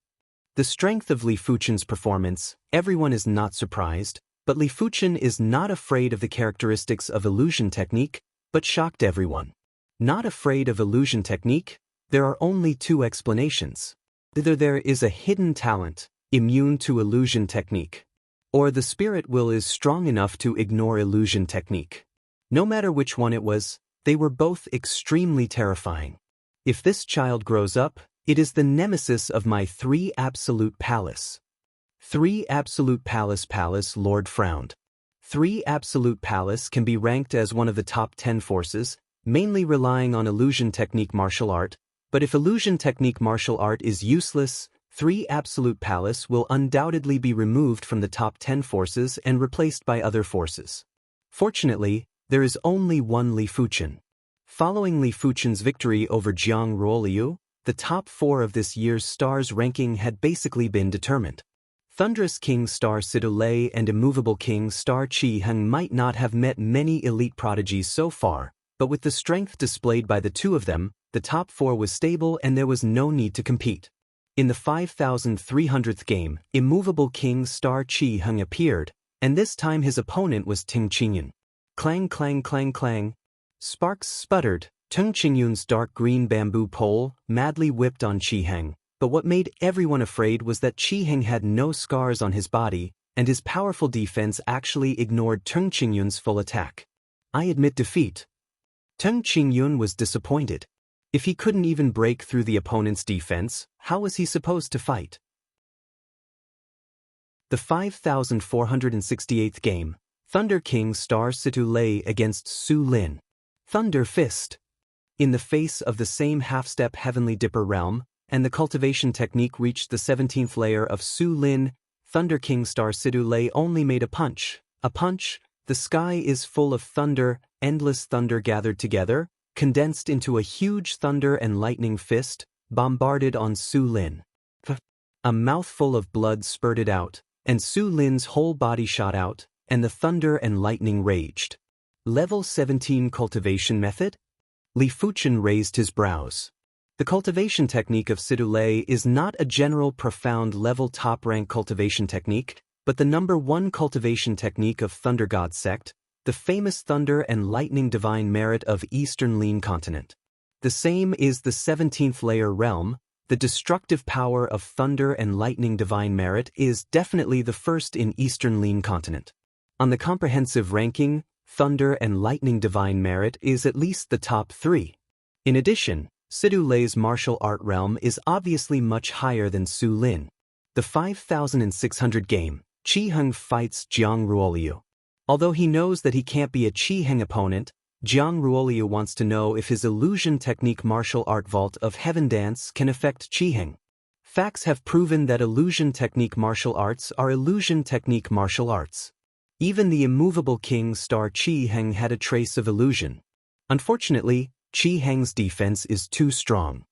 The strength of Li Fuchen's performance, everyone is not surprised, but Li Fuchen is not afraid of the characteristics of illusion technique, but shocked everyone. Not afraid of illusion technique? There are only two explanations. Either there is a hidden talent, immune to illusion technique, or the spirit will is strong enough to ignore illusion technique. No matter which one it was, they were both extremely terrifying. If this child grows up, it is the nemesis of my 3 Absolute Palace. 3 Absolute Palace Lord frowned. 3 Absolute Palace can be ranked as one of the top 10 forces, mainly relying on illusion technique martial art, but if illusion technique martial art is useless, 3 Absolute Palace will undoubtedly be removed from the top 10 forces and replaced by other forces. Fortunately, there is only one Li Fuchen. Following Li Fuchen's victory over Jiang Ruoliu, the top 4 of this year's stars ranking had basically been determined. Thunderous King Star Sidu Lei and Immovable King Star Qi Heng might not have met many elite prodigies so far, but with the strength displayed by the two of them, the top 4 was stable and there was no need to compete. In the 5,300th game, Immovable King Star Qi Heng appeared, and this time his opponent was Ting Qingyun. Clang clang clang clang. Sparks sputtered. Ting Qingyun's dark green bamboo pole madly whipped on Qi Heng, but what made everyone afraid was that Qi Heng had no scars on his body, and his powerful defense actually ignored Ting Qingyun's full attack. I admit defeat. Ting Qingyun was disappointed. If he couldn't even break through the opponent's defense, how was he supposed to fight? The 5,468th game, Thunder King Star Situ Lei against Su Lin. Thunder Fist. In the face of the same half-step Heavenly Dipper realm, and the cultivation technique reached the 17th layer of Su Lin, Thunder King Star Sidu Lei only made a punch. A punch, the sky is full of thunder, endless thunder gathered together, condensed into a huge thunder and lightning fist, bombarded on Su Lin. A mouthful of blood spurted out, and Su Lin's whole body shot out, and the thunder and lightning raged. Level 17 Cultivation Method? Li Fuchen raised his brows. The cultivation technique of Sidu Lei is not a general profound level top-rank cultivation technique, but the number 1 cultivation technique of Thunder God sect, the famous thunder and lightning divine merit of Eastern Lin continent. The same is the 17th layer realm. The destructive power of thunder and lightning divine merit is definitely the first in Eastern Lin continent. On the comprehensive ranking, thunder and lightning divine merit is at least the top 3. In addition, Sidu Lei's martial art realm is obviously much higher than Su Lin. The 5,600 game, Qi Heng fights Jiang Ruoliu. Although he knows that he can't be a Qi Heng opponent, Jiang Ruoliu wants to know if his illusion technique martial art Vault of Heaven dance can affect Qi Heng. Facts have proven that illusion technique martial arts are illusion technique martial arts. Even the immovable king star Qi Heng had a trace of illusion. Unfortunately, Qi Heng's defense is too strong.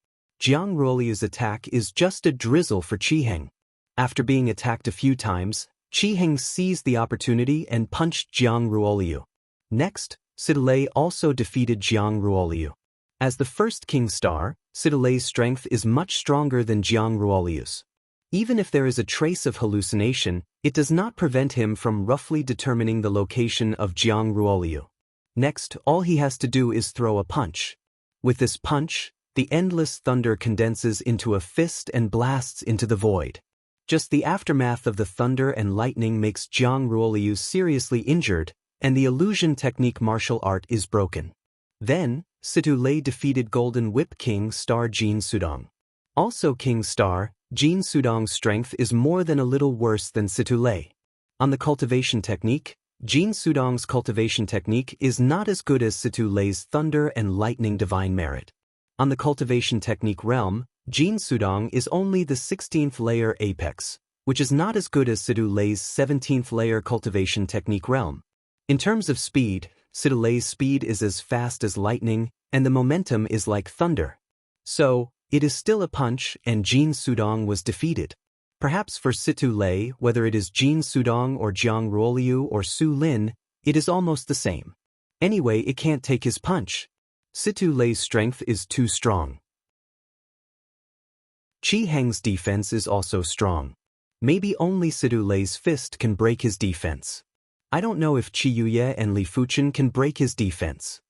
Jiang Ruoliu's attack is just a drizzle for Qi Heng. After being attacked a few times, Qi Heng seized the opportunity and punched Jiang Ruoliu. Next, Siddelei also defeated Jiang Ruoliu. As the first king star, Siddelei's strength is much stronger than Jiang Ruoliu's. Even if there is a trace of hallucination, it does not prevent him from roughly determining the location of Jiang Ruoliu. Next, all he has to do is throw a punch. With this punch, the endless thunder condenses into a fist and blasts into the void. Just the aftermath of the thunder and lightning makes Jiang Ruoliu seriously injured, and the illusion technique martial art is broken. Then, Situ Lei defeated Golden Whip King star Jin Sudong. Also King star, Jin Sudong's strength is more than a little worse than Situ Lei. On the cultivation technique, Jin Sudong's cultivation technique is not as good as Situ Lei's thunder and lightning divine merit. On the cultivation technique realm, Jin Sudong is only the 16th layer apex, which is not as good as Situ Lei's 17th layer cultivation technique realm. In terms of speed, Situ Lei's speed is as fast as lightning, and the momentum is like thunder. So, it is still a punch, and Jin Sudong was defeated. Perhaps for Situ Lei, whether it is Jin Sudong or Jiang Ruoliu or Su Lin, it is almost the same. Anyway, it can't take his punch. Situ Lei's strength is too strong. Qi Heng's defense is also strong. Maybe only Situ Lei's fist can break his defense. I don't know if Qi Yuye and Li Fuchen can break his defense.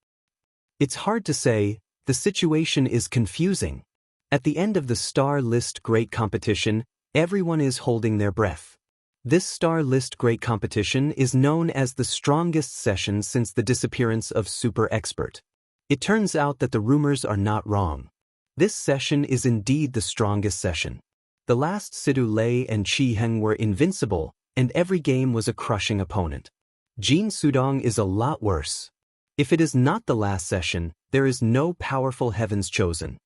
It's hard to say, the situation is confusing. At the end of the Star List Great Competition, everyone is holding their breath. This Star List Great Competition is known as the strongest session since the disappearance of Super Expert. It turns out that the rumors are not wrong. This session is indeed the strongest session. The last Situ Lei and Qi Heng were invincible, and every game was a crushing opponent. Jin Sudong is a lot worse. If it is not the last session, there is no powerful heavens chosen.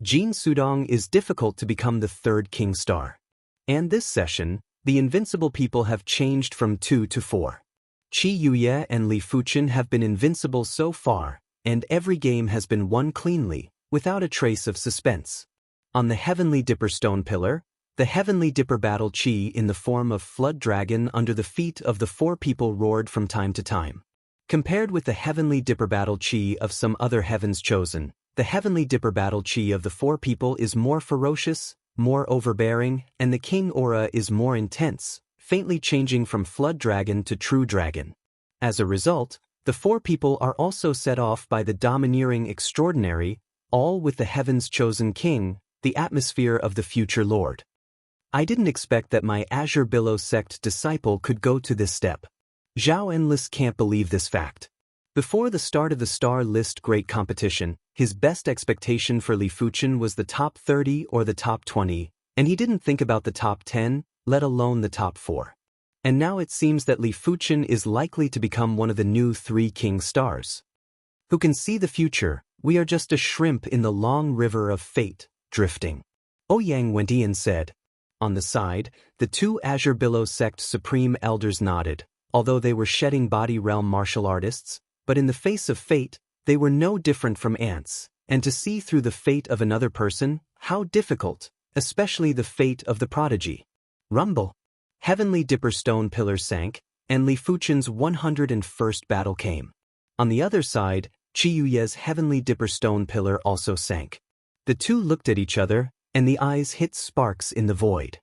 Jin Sudong is difficult to become the third king star. And this session, the invincible people have changed from 2 to 4. Qi Yuye and Li Fuchen have been invincible so far, and every game has been won cleanly, without a trace of suspense. On the Heavenly Dipper Stone Pillar, the Heavenly Dipper battle Qi in the form of Flood Dragon under the feet of the 4 people roared from time to time. Compared with the Heavenly Dipper battle Qi of some other heavens chosen, the Heavenly Dipper battle Qi of the 4 people is more ferocious, more overbearing, and the king aura is more intense, faintly changing from Flood Dragon to True Dragon. As a result, the 4 people are also set off by the domineering extraordinary, all with the heavens chosen king, the atmosphere of the future lord. I didn't expect that my Azure Billow sect disciple could go to this step. Zhao Enlist can't believe this fact. Before the start of the Star List Great Competition, his best expectation for Li Fuchen was the top 30 or the top 20, and he didn't think about the top 10, let alone the top 4. And now it seems that Li Fuchen is likely to become one of the new 3 king stars. Who can see the future? We are just a shrimp in the long river of fate, drifting. Ouyang Wendian said. On the side, the 2 Azure Billow sect supreme elders nodded, although they were shedding body realm martial artists, but in the face of fate, they were no different from ants, and to see through the fate of another person, how difficult, especially the fate of the prodigy. Rumble. Heavenly Dipper Stone Pillar sank, and Li Fuchen's 101st battle came. On the other side, Qi Yuye's Heavenly Dipper Stone Pillar also sank. The 2 looked at each other, and the eyes hit sparks in the void.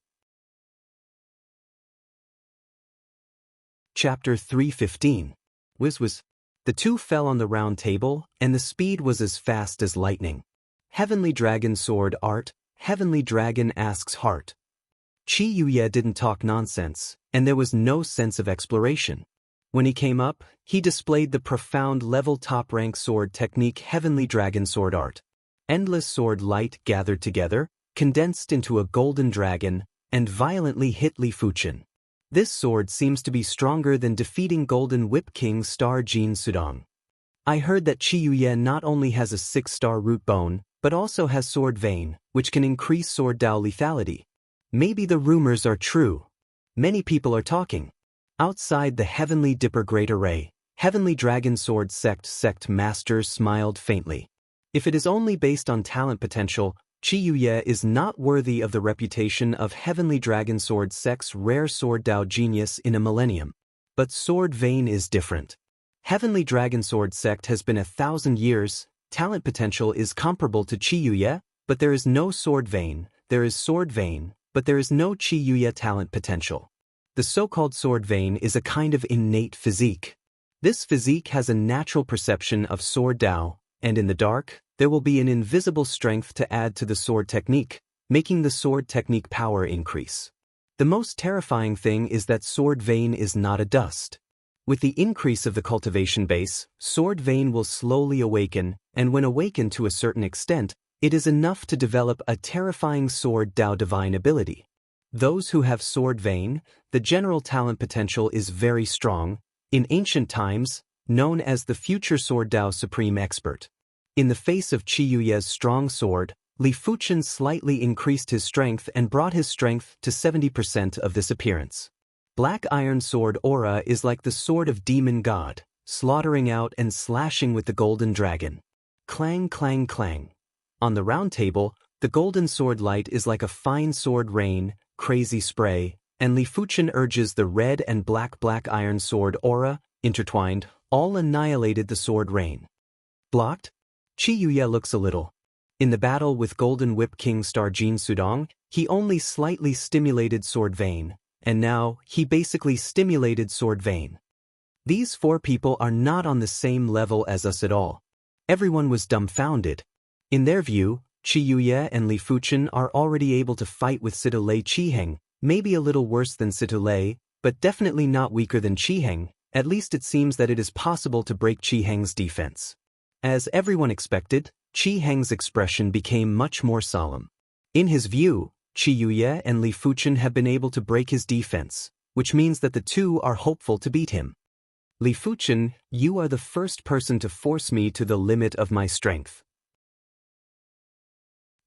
Chapter 315. Whiz. The 2 fell on the round table, and the speed was as fast as lightning. Heavenly Dragon Sword Art, Heavenly Dragon asks heart. Qi Yuye didn't talk nonsense, and there was no sense of exploration. When he came up, he displayed the profound level top-rank sword technique Heavenly Dragon Sword Art. Endless sword light gathered together, condensed into a golden dragon, and violently hit Li Fuchen. This sword seems to be stronger than defeating Golden Whip King star Jin Sudong. I heard that Qi Yuye not only has a 6-star root bone, but also has sword vein, which can increase sword Dao lethality. Maybe the rumors are true. Many people are talking. Outside the Heavenly Dipper Great Array, Heavenly Dragon Sword sect masters smiled faintly. If it is only based on talent potential, Qiyuye is not worthy of the reputation of Heavenly Dragon Sword sect's rare sword Dao genius in a millennium. But Sword Vein is different. Heavenly Dragon Sword sect has been 1,000 years, talent potential is comparable to Qiyuye, but there is no Sword Vein, there is Sword Vein, but there is no Qiyuye talent potential. The so-called Sword Vein is a kind of innate physique. This physique has a natural perception of Sword Dao, and in the dark, there will be an invisible strength to add to the sword technique, making the sword technique power increase. The most terrifying thing is that Sword Vein is not a dust. With the increase of the cultivation base, Sword Vein will slowly awaken, and when awakened to a certain extent, it is enough to develop a terrifying Sword Dao divine ability. Those who have Sword Vein, the general talent potential is very strong, in ancient times, known as the future Sword Dao Supreme Expert. In the face of Qiyuye's strong sword, Li Fuchen slightly increased his strength and brought his strength to 70% of this appearance. Black Iron Sword Aura is like the sword of Demon God, slaughtering out and slashing with the Golden Dragon. Clang clang clang. On the round table, the Golden Sword light is like a fine sword rain, crazy spray, and Li Fuchen urges the red and Black Iron Sword Aura, intertwined, all annihilated the sword rain. Blocked? Qiyuye looks a little. In the battle with Golden Whip King Star Jin Sudong, he only slightly stimulated Sword Vein, and now he basically stimulated Sword Vein. These four people are not on the same level as us at all. Everyone was dumbfounded. In their view, Qiyuye and Li Fuchen are already able to fight with Situlei Qiheng, maybe a little worse than Situlei, but definitely not weaker than Qiheng. At least it seems that it is possible to break Qiheng's defense. As everyone expected, Qiheng's expression became much more solemn. In his view, Qiyuye and Li Fuchen have been able to break his defense, which means that the two are hopeful to beat him. Li Fuchen, you are the first person to force me to the limit of my strength.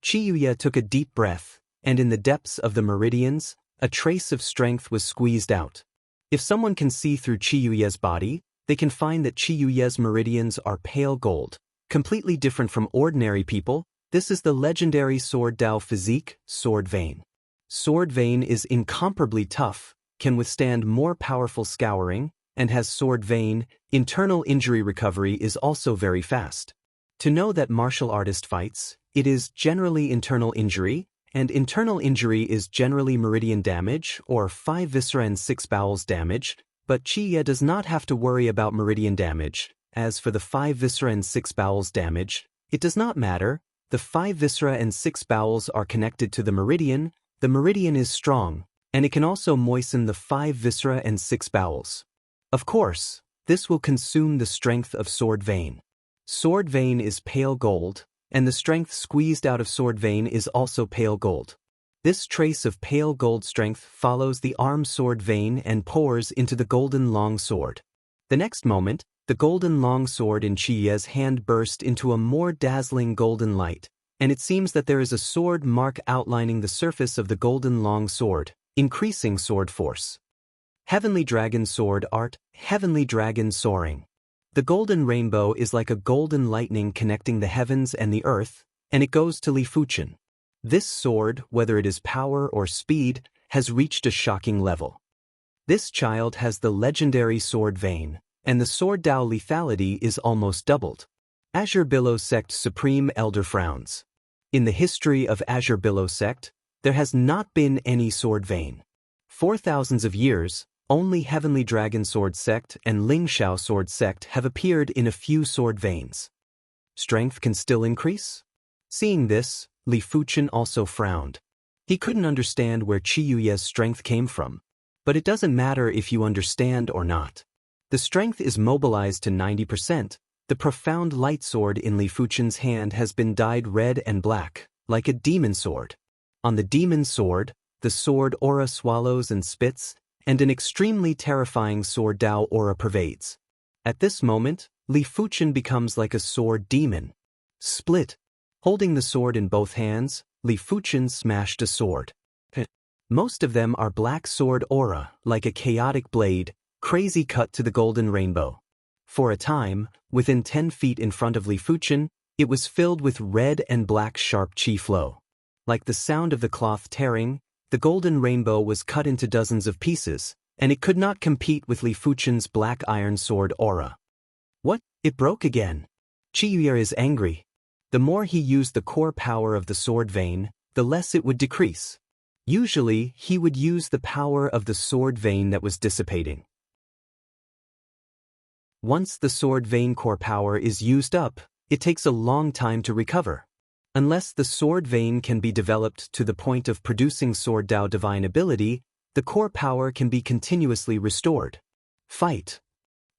Qiyuye took a deep breath, and in the depths of the meridians, a trace of strength was squeezed out. If someone can see through Qiyuye's body, they can find that Qiyuye's meridians are pale gold, completely different from ordinary people. This is the legendary Sword Dao physique, Sword Vein. Sword Vein is incomparably tough, can withstand more powerful scouring, and has Sword Vein. Internal injury recovery is also very fast. To know that martial artist fights, it is generally internal injury, and internal injury is generally meridian damage or 5 viscera and 6 bowels damage, but Qiyuye does not have to worry about meridian damage. As for the 5 viscera and 6 bowels damage, it does not matter. The 5 viscera and 6 bowels are connected to the meridian is strong, and it can also moisten the 5 viscera and 6 bowels. Of course, this will consume the strength of Sword Vein. Sword Vein is pale gold, and the strength squeezed out of Sword Vein is also pale gold. This trace of pale gold strength follows the arm Sword Vein and pours into the golden long sword. The next moment, the golden long sword in Qiyuye's hand burst into a more dazzling golden light, and it seems that there is a sword mark outlining the surface of the golden long sword, increasing sword force. Heavenly Dragon Sword Art, Heavenly Dragon Soaring. The golden rainbow is like a golden lightning connecting the heavens and the earth, and it goes to Li Fuchen. This sword, whether it is power or speed, has reached a shocking level. This child has the legendary Sword Vein, and the Sword Dao lethality is almost doubled. Azure Billow Sect Supreme Elder frowns. In the history of Azure Billow Sect, there has not been any Sword Vein. For thousands of years, only Heavenly Dragon Sword Sect and Lingxiao Sword Sect have appeared in a few Sword Veins. Strength can still increase? Seeing this, Li Fuchen also frowned. He couldn't understand where Qiyuye's strength came from. But it doesn't matter if you understand or not. The strength is mobilized to 90%. The profound light sword in Li Fuchen's hand has been dyed red and black, like a demon sword. On the demon sword, the sword aura swallows and spits, and an extremely terrifying Sword Dao aura pervades. At this moment, Li Fuchen becomes like a sword demon. Split. Holding the sword in both hands, Li Fuchen smashed a sword. Most of them are black sword aura, like a chaotic blade, crazy cut to the golden rainbow. For a time, within 10 feet in front of Li Fuchen, it was filled with red and black sharp qi flow. Like the sound of the cloth tearing, the golden rainbow was cut into dozens of pieces, and it could not compete with Li Fuchen's black iron sword aura. What? It broke again. Qiyuya is angry. The more he used the core power of the sword vein, the less it would decrease. Usually, he would use the power of the sword vein that was dissipating. Once the sword vein core power is used up, it takes a long time to recover. Unless the sword vein can be developed to the point of producing sword Dao divine ability, the core power can be continuously restored. Fight.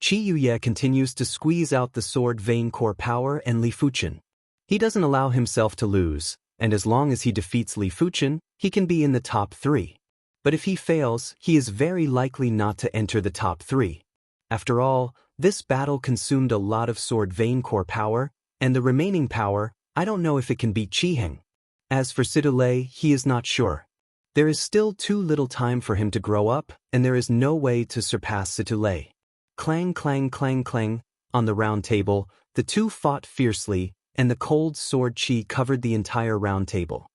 Qiyuya continues to squeeze out the sword vein core power and Li Fuchen. He doesn't allow himself to lose, and as long as he defeats Li Fuchen, he can be in the top 3. But if he fails, he is very likely not to enter the top 3. After all, this battle consumed a lot of sword vein core power, and the remaining power, I don't know if it can beat Qiheng. As for Sidulei, he is not sure. There is still too little time for him to grow up, and there is no way to surpass Sidulei. Clang clang clang clang, on the round table, the two fought fiercely, and the cold sword qi covered the entire round table.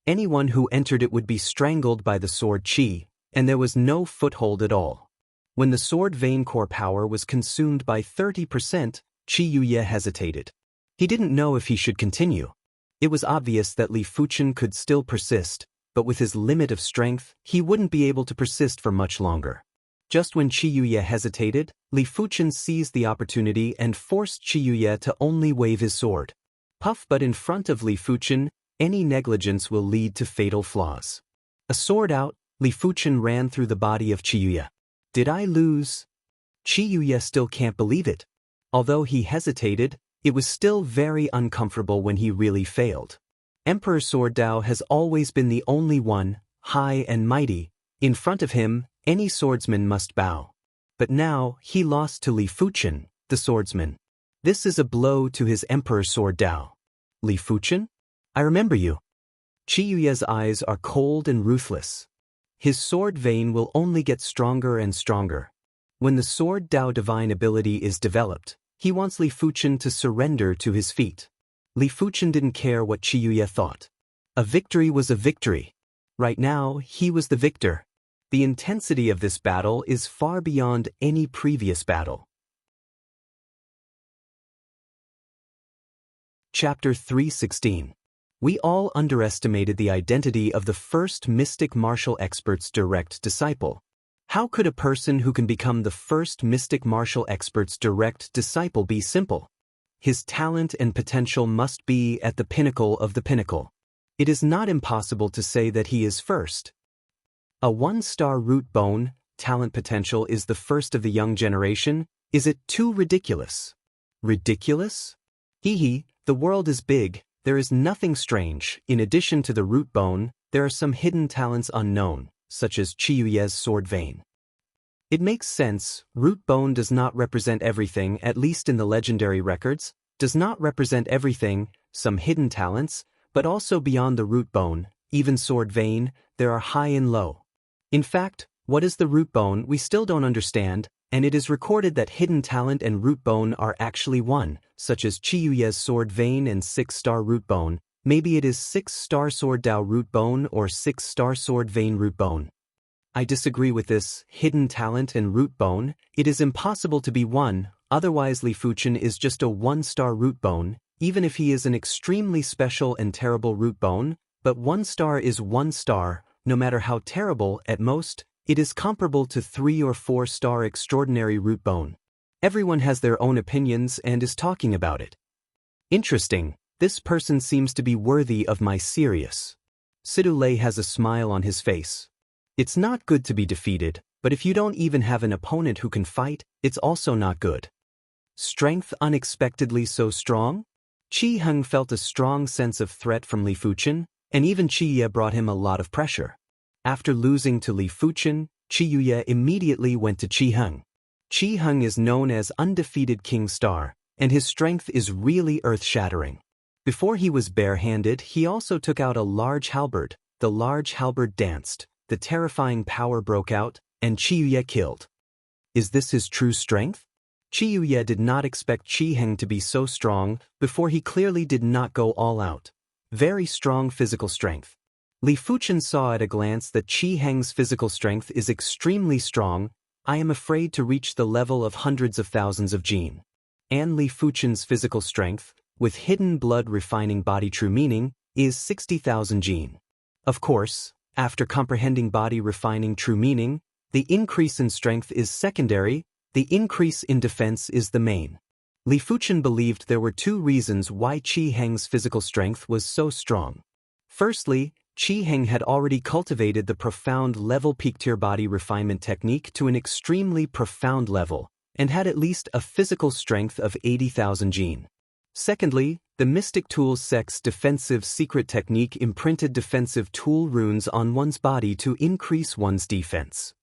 Anyone who entered it would be strangled by the sword qi, and there was no foothold at all. When the sword vein core power was consumed by 30%, Qiyuya hesitated. He didn't know if he should continue. It was obvious that Li Fuchen could still persist, but with his limit of strength, he wouldn't be able to persist for much longer. Just when Qiyuya hesitated, Li Fuchen seized the opportunity and forced Qiyuya to only wave his sword. Puff, but in front of Li Fuchen, any negligence will lead to fatal flaws. A sword out, Li Fuchen ran through the body of Qiyuya. Did I lose? Qiyuya still can't believe it. Although he hesitated, it was still very uncomfortable when he really failed. Emperor Sword Dao has always been the only one, high and mighty. In front of him, any swordsman must bow. But now, he lost to Li Fuchen, the swordsman. This is a blow to his Emperor Sword Dao. Li Fuchen? I remember you. Qiyuya's eyes are cold and ruthless. His sword vein will only get stronger and stronger. When the sword Dao divine ability is developed, he wants Li Fuchen to surrender to his feet. Li Fuchen didn't care what Qiyuya thought. A victory was a victory. Right now, he was the victor. The intensity of this battle is far beyond any previous battle. Chapter 316. We all underestimated the identity of the first mystic martial expert's direct disciple. How could a person who can become the first mystic martial expert's direct disciple be simple? His talent and potential must be at the pinnacle of the pinnacle. It is not impossible to say that he is first. A one-star root bone, talent potential is the first of the young generation. Is it too ridiculous? Ridiculous? Hee, the world is big, there is nothing strange. In addition to the root bone, there are some hidden talents unknown, such as Qiyuya's sword vein. It makes sense, root bone does not represent everything, at least in the legendary records, does not represent everything, some hidden talents, but also beyond the root bone, even sword vein, there are high and low. In fact, what is the root bone we still don't understand, and it is recorded that hidden talent and root bone are actually one, such as Qiyuya's sword vein and 6-star root bone. Maybe it is 6-star sword Dao root bone or 6-star sword vein root bone. I disagree with this, hidden talent and root bone, it is impossible to be one, otherwise Li Fuchen is just a 1-star root bone, even if he is an extremely special and terrible root bone, but 1 star is 1 star, no matter how terrible, at most, it is comparable to 3 or 4-star extraordinary root bone. Everyone has their own opinions and is talking about it. Interesting, this person seems to be worthy of my serious. Sidulei has a smile on his face. It's not good to be defeated, but if you don't even have an opponent who can fight, it's also not good. Strength unexpectedly so strong? Qiheng felt a strong sense of threat from Li Fuchen, and even Qiyuya brought him a lot of pressure. After losing to Li Fuchen, Qiyuya immediately went to Qiheng. Qiheng is known as undefeated King Star, and his strength is really earth-shattering. Before he was bare-handed, he also took out a large halberd. The large halberd danced. the terrifying power broke out, and Qiuye killed. Is this his true strength? Qiuye did not expect Qi Heng to be so strong before he clearly did not go all out. Very strong physical strength. Li Fuchen saw at a glance that Qi Heng's physical strength is extremely strong. I am afraid to reach the level of hundreds of thousands of Jin. And Li Fuchen's physical strength, with hidden blood refining body true meaning, is 60,000 Jin. Of course, after comprehending body refining true meaning, the increase in strength is secondary, the increase in defense is the main. Li Fuchen believed there were two reasons why Qi Heng's physical strength was so strong. Firstly, Qi Heng had already cultivated the profound level peak-tier body refinement technique to an extremely profound level, and had at least a physical strength of 80,000 Jin. Secondly, the Mystic Tools sect's defensive secret technique imprinted defensive tool runes on one's body to increase one's defense.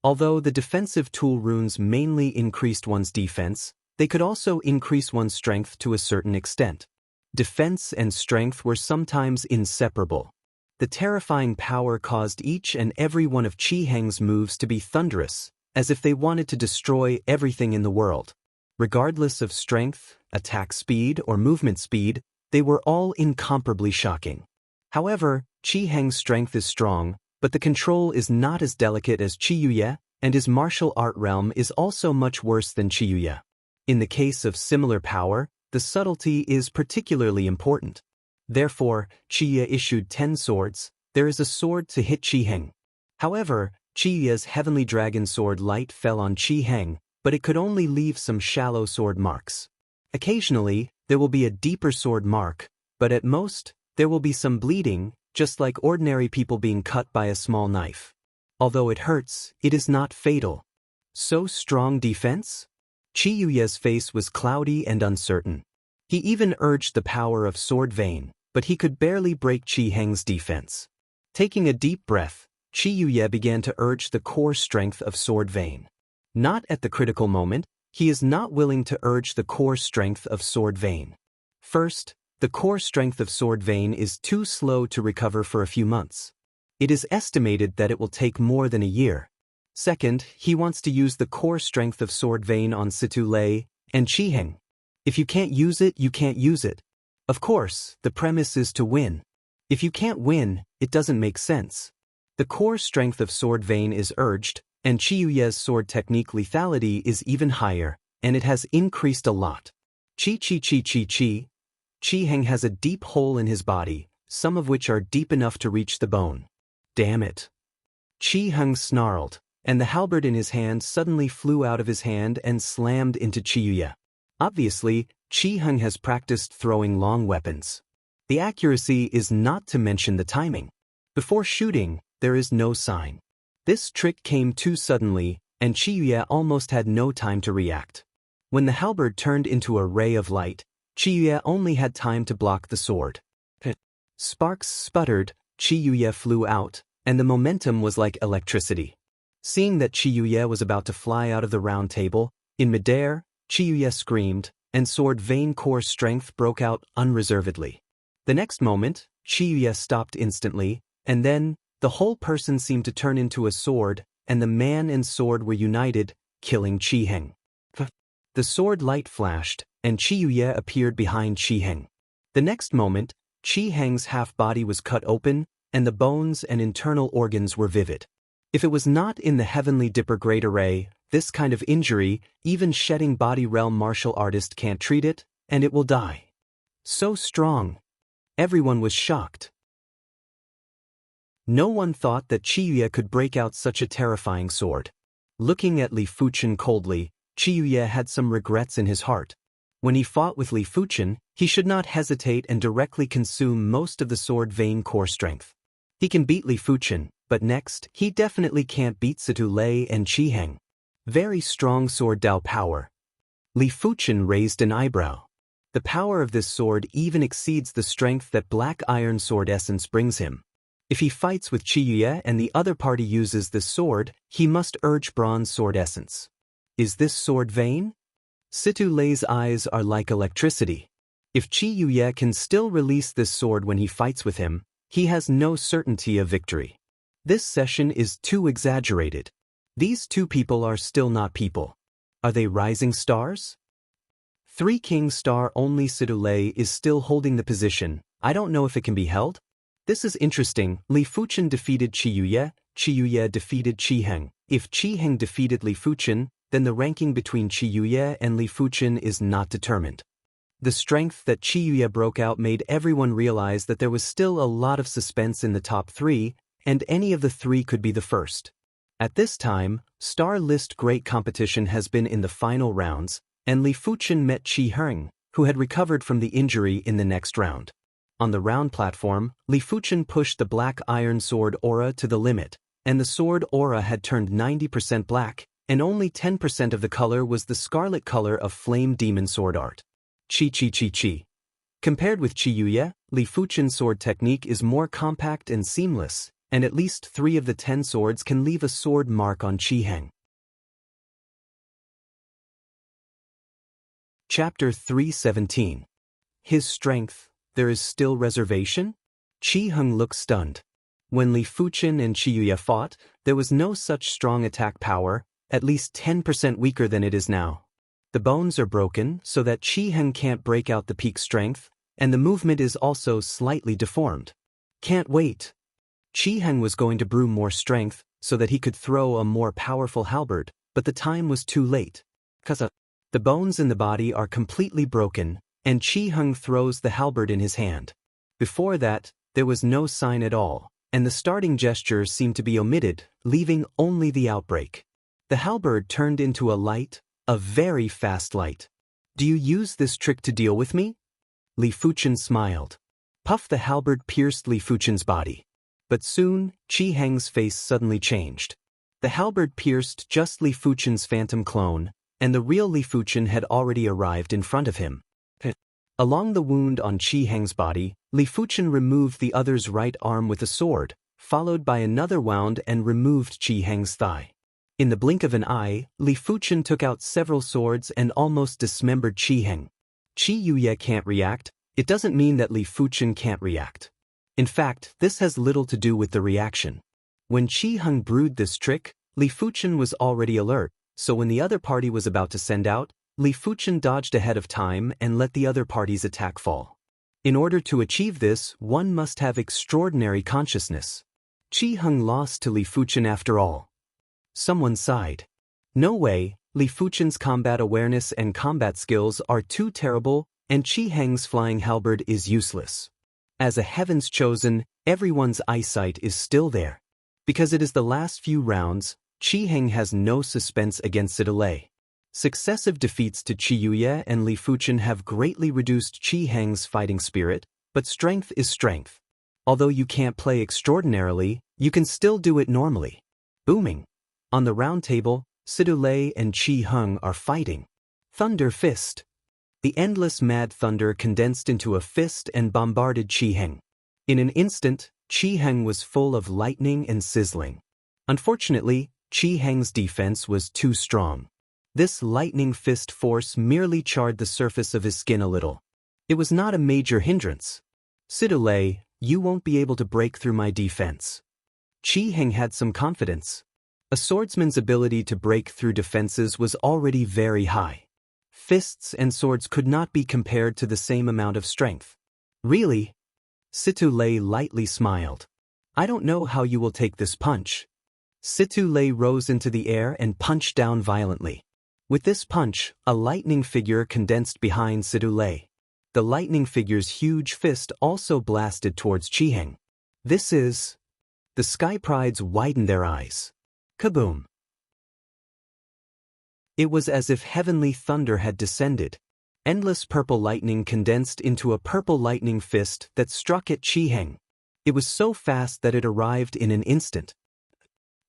Although the defensive tool runes mainly increased one's defense, they could also increase one's strength to a certain extent. Defense and strength were sometimes inseparable. The terrifying power caused each and every one of Qi Heng's moves to be thunderous, as if they wanted to destroy everything in the world. Regardless of strength, attack speed, or movement speed, they were all incomparably shocking. However, Qi Heng's strength is strong, but the control is not as delicate as Qiuye, and his martial art realm is also much worse than Qiuye. In the case of similar power, the subtlety is particularly important. Therefore, Qiuye issued 10 swords. There is a sword to hit Qi Heng. However, Qiuye's heavenly dragon sword light fell on Qi Heng, but it could only leave some shallow sword marks. Occasionally, there will be a deeper sword mark, but at most, there will be some bleeding, just like ordinary people being cut by a small knife. Although it hurts, it is not fatal. So strong defense? Qiuye's face was cloudy and uncertain. He even urged the power of Sword Vein, but he could barely break Qi Heng's defense. Taking a deep breath, Qiuye began to urge the core strength of Sword Vein. Not at the critical moment, he is not willing to urge the core strength of Sword Vein. First, the core strength of Sword Vein is too slow to recover for a few months. It is estimated that it will take more than a year. Second, he wants to use the core strength of Sword Vein on Situ Lei and Qi Heng. If you can't use it, you can't use it. Of course, the premise is to win. If you can't win, it doesn't make sense. The core strength of Sword Vein is urged, and Qiuye's sword technique lethality is even higher, and it has increased a lot. Qi Heng has a deep hole in his body, some of which are deep enough to reach the bone. Damn it. Qi Heng snarled, and the halberd in his hand suddenly flew out of his hand and slammed into Qiuye. Obviously, Qi Heng has practiced throwing long weapons. The accuracy is not to mention the timing. Before shooting, there is no sign. This trick came too suddenly, and Qiuye almost had no time to react. When the halberd turned into a ray of light, Qiuye only had time to block the sword. Sparks sputtered, Qiuye flew out, and the momentum was like electricity. Seeing that Qiuye was about to fly out of the round table, in midair, Qiuye screamed, and Sword Vein core strength broke out unreservedly. The next moment, Qiuye stopped instantly, and then, the whole person seemed to turn into a sword, and the man and sword were united, killing Qi Heng. The sword light flashed, and Qiuye appeared behind Qi Heng. The next moment, Qi Heng's half-body was cut open, and the bones and internal organs were vivid. If it was not in the Heavenly Dipper Great Array, this kind of injury, even shedding body realm martial artist can't treat it, and it will die. So strong. Everyone was shocked. No one thought that Qiuye could break out such a terrifying sword. Looking at Li Fuchen coldly, Qiuye had some regrets in his heart. When he fought with Li Fuchen, he should not hesitate and directly consume most of the Sword Vein core strength. He can beat Li Fuchen, but next, he definitely can't beat Situ Lei and Qi Heng. Very strong sword Dao power. Li Fuchen raised an eyebrow. The power of this sword even exceeds the strength that Black Iron Sword Essence brings him. If he fights with Qiuye and the other party uses this sword, he must urge Bronze Sword Essence. Is this Sword Vein? Situ Lei's eyes are like electricity. If Qiuye can still release this sword when he fights with him, He has no certainty of victory. This session is too exaggerated. These two people are still not people. Are they rising stars? Three King Star only Sidulei is still holding the position. I don't know if it can be held. This is interesting. Li Fuchen defeated Qiyuye defeated Qi Heng. If Qi Heng defeated Li Fuchen, then the ranking between Qiyuye and Li Fuchen is not determined. The strength that Qiyuye broke out made everyone realize that there was still a lot of suspense in the top three, and any of the three could be the first. At this time, Star List great competition has been in the final rounds, and Li Fuchen met Qi Heng, who had recovered from the injury in the next round. On the round platform, Li Fuchen pushed the black iron sword aura to the limit, and the sword aura had turned 90% black, and only 10% of the color was the scarlet color of Flame Demon sword art. Chi. Compared with Qiyuye, Li Fuchen's sword technique is more compact and seamless, and at least 3 of the 10 swords can leave a sword mark on Qi Heng. Chapter 317. His strength, there is still reservation? Qi Heng looked stunned. When Li Fuchen and Qiyuye fought, there was no such strong attack power, at least 10% weaker than it is now. The bones are broken so that Qi Heng can't break out the peak strength, and the movement is also slightly deformed. Can't wait. Qi Heng was going to brew more strength so that he could throw a more powerful halberd, but the time was too late. The bones in the body are completely broken, and Qi Heng throws the halberd in his hand. Before that, there was no sign at all, and the starting gesture seemed to be omitted, leaving only the outbreak. The halberd turned into a light, a very fast light. Do you use this trick to deal with me? Li Fuchen smiled. Puff the halberd pierced Li Fuchen's body. But soon, Qi Heng's face suddenly changed. The halberd pierced just Li Fuchen's phantom clone, and the real Li Fuchen had already arrived in front of him. Along the wound on Qi Heng's body, Li Fuchen removed the other's right arm with a sword, followed by another wound and removed Qi Heng's thigh. In the blink of an eye, Li Fuchen took out several swords and almost dismembered Qi Heng. Qiyuye can't react. It doesn't mean that Li Fuchen can't react. In fact, this has little to do with the reaction. When Qi Heng brewed this trick, Li Fuchen was already alert, so when the other party was about to send out, Li Fuchen dodged ahead of time and let the other party's attack fall. In order to achieve this, one must have extraordinary consciousness. Qi Heng lost to Li Fuchen after all. Someone sighed. No way, Li Fuchen's combat awareness and combat skills are too terrible, and Qi Heng's flying halberd is useless. As a Heaven's chosen, everyone's eyesight is still there. Because it is the last few rounds, Qi Heng has no suspense against Sidulei. Successive defeats to Qiyuye and Li Fuchen have greatly reduced Qi Heng's fighting spirit, but strength is strength. Although you can't play extraordinarily, you can still do it normally. Booming. On the round table, Sidulei and Qi Heng are fighting. Thunder Fist. The endless mad thunder condensed into a fist and bombarded Qi Heng. In an instant, Qi Heng was full of lightning and sizzling. Unfortunately, Qi Heng's defense was too strong. This lightning fist force merely charred the surface of his skin a little. It was not a major hindrance. Sidulei, you won't be able to break through my defense. Qi Heng had some confidence. A swordsman's ability to break through defenses was already very high. Fists and swords could not be compared to the same amount of strength. Really? Sidulei lightly smiled. I don't know how you will take this punch. Sidulei rose into the air and punched down violently. With this punch, a lightning figure condensed behind Sidulei. The lightning figure's huge fist also blasted towards Qi Heng. This is... The Sky Prides widened their eyes. Kaboom! It was as if heavenly thunder had descended. Endless purple lightning condensed into a purple lightning fist that struck at Qi Heng. It was so fast that it arrived in an instant.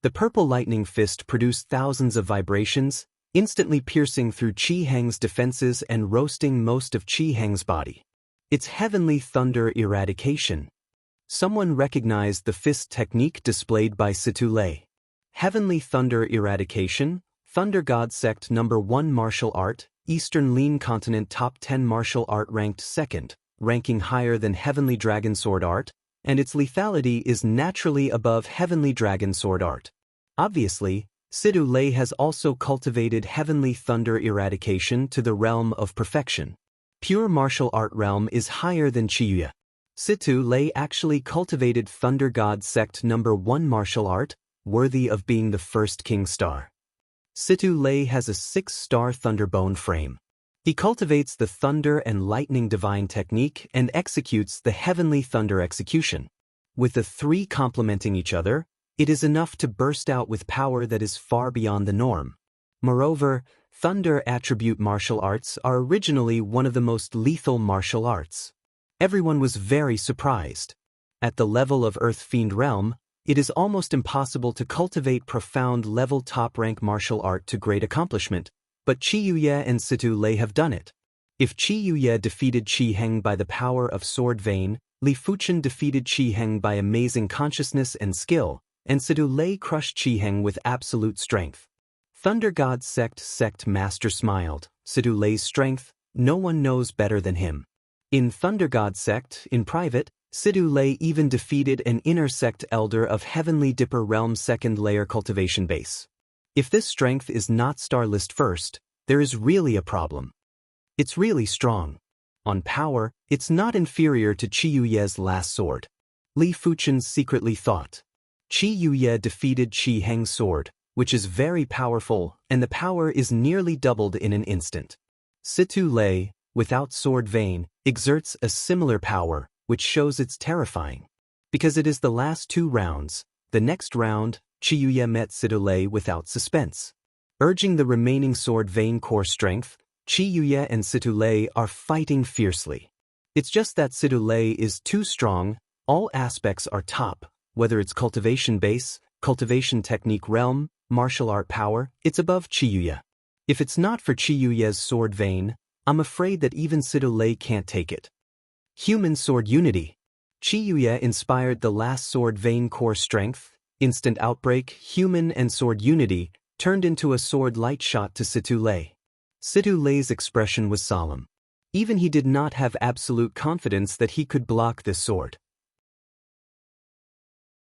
The purple lightning fist produced thousands of vibrations, instantly piercing through Qi Heng's defenses and roasting most of Qi Heng's body. It's heavenly thunder eradication. Someone recognized the fist technique displayed by Sidulei. Heavenly thunder eradication, Thunder God Sect No. 1 Martial Art, Eastern Lean Continent Top 10 Martial Art ranked 2nd, ranking higher than Heavenly Dragon Sword Art, and its lethality is naturally above Heavenly Dragon Sword art. Obviously, Sidu Lei has also cultivated Heavenly Thunder Eradication to the realm of perfection. Pure martial art realm is higher than Chiyuya. Situ Lei actually cultivated Thunder God Sect number 1 martial art, worthy of being the first King Star. Situ Lei has a 6-star Thunderbone frame. He cultivates the Thunder and Lightning Divine technique and executes the Heavenly Thunder execution. With the 3 complementing each other, it is enough to burst out with power that is far beyond the norm. Moreover, Thunder attribute martial arts are originally one of the most lethal martial arts. Everyone was very surprised. At the level of Earth Fiend realm, it is almost impossible to cultivate profound level top-rank martial art to great accomplishment, but Chiyuya and Situ Lei have done it. If Chiyuya defeated Qi Heng by the power of Sword Vein, Li Fuchen defeated Qi Heng by amazing consciousness and skill, and Situ Lei crushed Qi Heng with absolute strength. Thunder God Sect Master smiled. Situ Lei's strength, no one knows better than him. In Thunder God Sect, in private, Situ Lei even defeated an inner sect elder of Heavenly Dipper Realm 2nd layer cultivation base. If this strength is not star list first, there is really a problem. It's really strong. On power, it's not inferior to Chiyuya's last sword. Li Fuchen secretly thought. Chiyuya defeated Qi Heng's sword, which is very powerful, and the power is nearly doubled in an instant. Situ Lei, without Sword Vein, exerts a similar power, which shows it's terrifying. Because it is the last 2 rounds, the next round, Chiyuya met Situ Lei without suspense. Urging the remaining Sword Vein core strength, Chiyuya and Situ Lei are fighting fiercely. It's just that Situ Lei is too strong, all aspects are top, whether it's cultivation base, cultivation technique realm, martial art power, it's above Chiyuya. If it's not for Chiyuya's Sword Vein, I'm afraid that even Situ Lei can't take it. Human Sword Unity. Chiyuya inspired the last Sword Vein core strength, instant outbreak, human and sword unity, turned into a sword light shot to Situ Lei. Situ Lei's expression was solemn. Even he did not have absolute confidence that he could block this sword.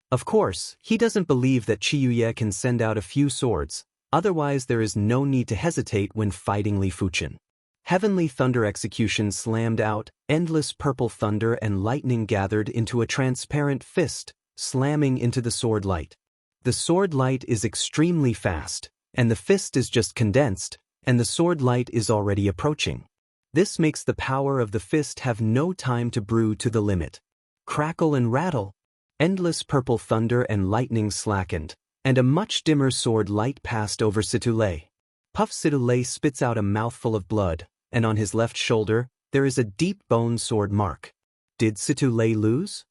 Of course, he doesn't believe that Chiyuya can send out a few swords, otherwise there is no need to hesitate when fighting Li Fuchen. Heavenly Thunder execution slammed out, endless purple thunder and lightning gathered into a transparent fist, slamming into the sword light. The sword light is extremely fast, and the fist is just condensed, and the sword light is already approaching. This makes the power of the fist have no time to brew to the limit. Crackle and rattle. Endless purple thunder and lightning slackened, and a much dimmer sword light passed over Situ Lei. Puff Situ Lei spits out a mouthful of blood, and on his left shoulder, there is a deep bone sword mark. Did Situ Lei lose?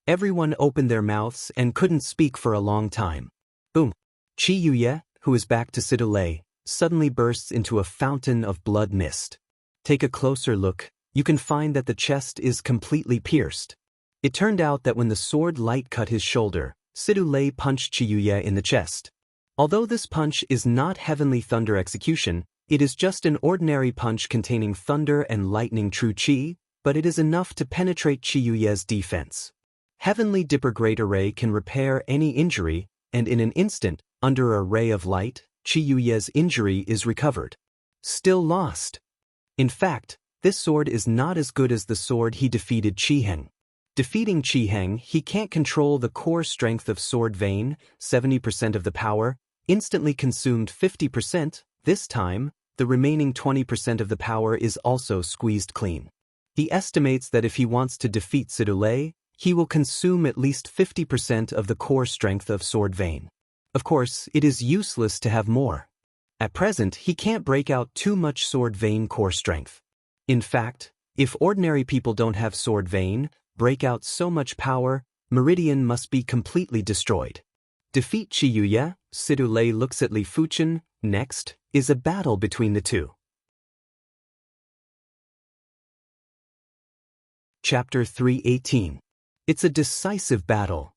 Everyone opened their mouths and couldn't speak for a long time. Boom. Chiyuya, who is back to Situ Lei, suddenly bursts into a fountain of blood mist. Take a closer look, you can find that the chest is completely pierced. It turned out that when the sword light cut his shoulder, Situ Lei punched Chiyuya in the chest. Although this punch is not Heavenly Thunder execution, it is just an ordinary punch containing thunder and lightning true chi, but it is enough to penetrate Chiyuya's defense. Heavenly Dipper Great Array can repair any injury, and in an instant, under a ray of light, Chiyuya's injury is recovered. Still lost. In fact, this sword is not as good as the sword he defeated Qi Heng. Defeating Qi Heng, he can't control the core strength of Sword Vein, 70% of the power, instantly consumed 50%, this time, the remaining 20% of the power is also squeezed clean. He estimates that if he wants to defeat Situ Lei, he will consume at least 50% of the core strength of Sword Vein. Of course, it is useless to have more. At present, he can't break out too much Sword Vein core strength. In fact, if ordinary people don't have Sword Vein, break out so much power, Meridian must be completely destroyed. Defeat Chiyuya, Situ Lei looks at Li Fuchen, next, is a battle between the two. Chapter 318. It's a decisive battle.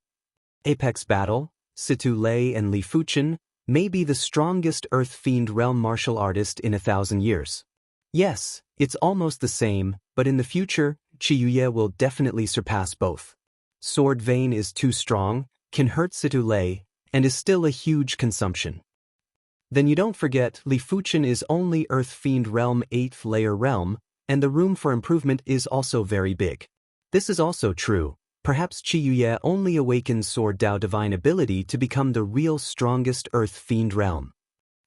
Apex battle, Situ Lei and Li Fuchen may be the strongest Earth Fiend realm martial artist in 1,000 years. Yes, it's almost the same, but in the future, Chiyuya will definitely surpass both. sword vein is too strong, can hurt Situ Lei, and is still a huge consumption. Then you don't forget Li Fuchen is only Earth Fiend Realm 8th layer realm, and the room for improvement is also very big. This is also true. Perhaps Qi Yuye only awakens Sword Dao divine ability to become the real strongest Earth Fiend realm.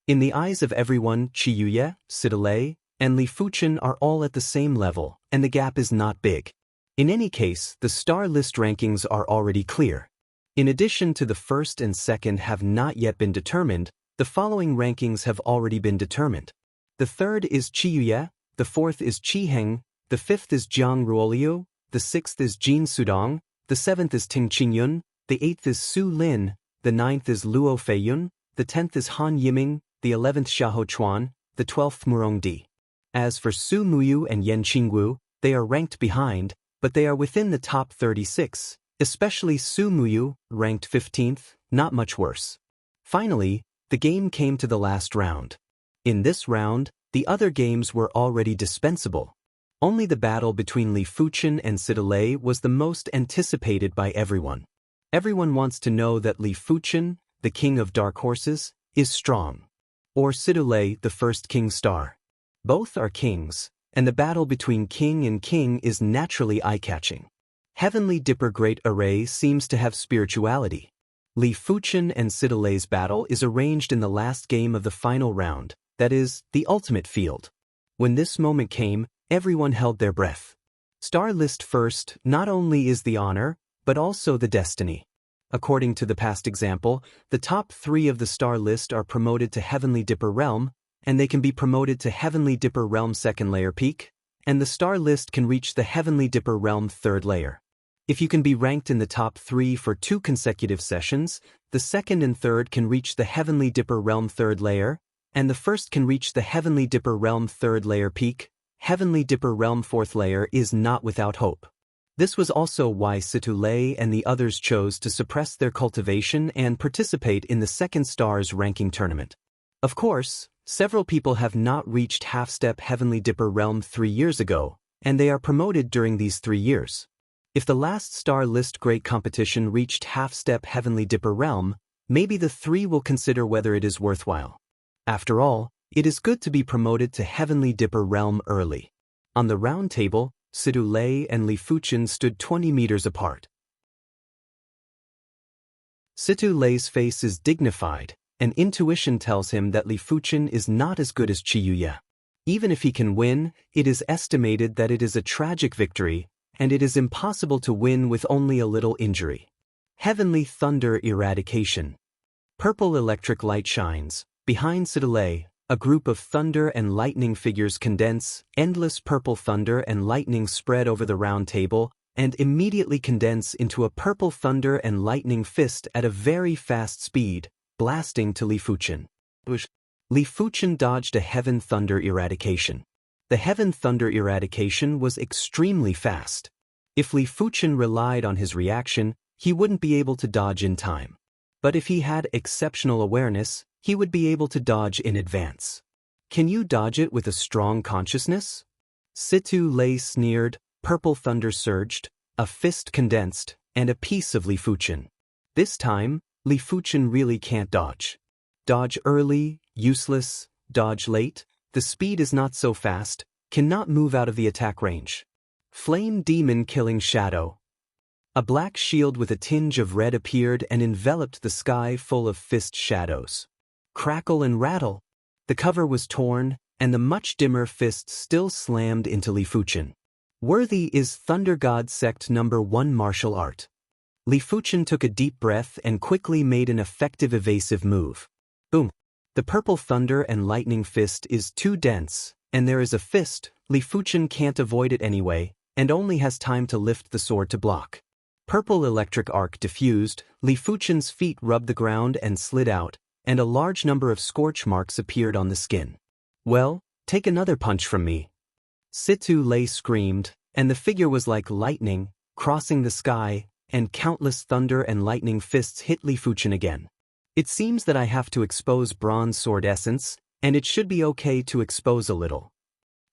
In the eyes of everyone, Qi Yuye, Situ Lei, and Li Fuchen are all at the same level, and the gap is not big. In any case, the star list rankings are already clear. In addition to the first and second have not yet been determined, the following rankings have already been determined. The third is Qi Yuye, the fourth is Qi Heng, the fifth is Jiang Ruoliu, the sixth is Jin Sudong, the seventh is Ting Qingyun, the eighth is Su Lin, the ninth is Luo Feiyun, the 10th is Han Yiming, the 11th Xiahou Chuan, the 12th Murong Di. As for Su Muyu and Yan Qingwu, they are ranked behind, but they are within the top 36, especially Su Muyu, ranked 15th, not much worse. Finally, the game came to the last round. In this round, the other games were already dispensable. Only the battle between Li Fuchen and Situ Lei was the most anticipated by everyone. Everyone wants to know that Li Fuchen, the king of dark horses, is strong. Or Situ Lei, the first king star. Both are kings, and the battle between king and king is naturally eye-catching. Heavenly Dipper Great Array seems to have spirituality. Li Fuchen and Situ Lei's battle is arranged in the last game of the final round, that is, the ultimate field. When this moment came, everyone held their breath. Star list first not only is the honor, but also the destiny. According to the past example, the top 3 of the star list are promoted to Heavenly Dipper Realm, and they can be promoted to Heavenly Dipper Realm 2nd layer peak, and the star list can reach the Heavenly Dipper Realm 3rd layer. If you can be ranked in the top 3 for 2 consecutive sessions, the 2nd and 3rd can reach the Heavenly Dipper Realm 3rd layer, and the 1st can reach the Heavenly Dipper Realm 3rd layer peak. Heavenly Dipper Realm 4th layer is not without hope. This was also why Situ Lei and the others chose to suppress their cultivation and participate in the 2nd star's ranking tournament. Of course, several people have not reached half-step Heavenly Dipper Realm 3 years ago, and they are promoted during these 3 years. If the last star list great competition reached half-step Heavenly Dipper Realm, maybe the 3 will consider whether it is worthwhile. After all, it is good to be promoted to Heavenly Dipper Realm early. On the round table, Situ Lei and Li Fuchen stood 20 meters apart. Situ Lei's face is dignified, and intuition tells him that Li Fuchen is not as good as Qi Yuye. Even if he can win, it is estimated that it is a tragic victory, and it is impossible to win with only a little injury. Heavenly Thunder Eradication. Purple electric light shines. Behind Situ Lei, a group of thunder and lightning figures condense, endless purple thunder and lightning spread over the round table, and immediately condense into a purple thunder and lightning fist at a very fast speed, blasting to Li Fuchen. Li Fuchen dodged a Heaven Thunder Eradication. The Heaven Thunder Eradication was extremely fast. If Li Fuchen relied on his reaction, he wouldn't be able to dodge in time. But if he had exceptional awareness, he would be able to dodge in advance. Can you dodge it with a strong consciousness? Situ Lei sneered, purple thunder surged, a fist condensed, and a piece of Li Fuchen. This time, Li Fuchen really can't dodge. Dodge early, useless, dodge late, the speed is not so fast, cannot move out of the attack range. Flame Demon Killing Shadow. A black shield with a tinge of red appeared and enveloped the sky full of fist shadows. Crackle and rattle. The cover was torn, and the much dimmer fist still slammed into Li Fuchen. Worthy is Thunder God Sect No. 1 martial art. Li Fuchen took a deep breath and quickly made an effective evasive move. Boom. The purple thunder and lightning fist is too dense, and there is a fist. Li Fuchen can't avoid it anyway, and only has time to lift the sword to block. Purple electric arc diffused, Li Fuchen's feet rubbed the ground and slid out, and a large number of scorch marks appeared on the skin. Well, take another punch from me. Situ Lei screamed, and the figure was like lightning, crossing the sky, and countless thunder and lightning fists hit Li Fuchen again. It seems that I have to expose bronze sword essence, and it should be okay to expose a little.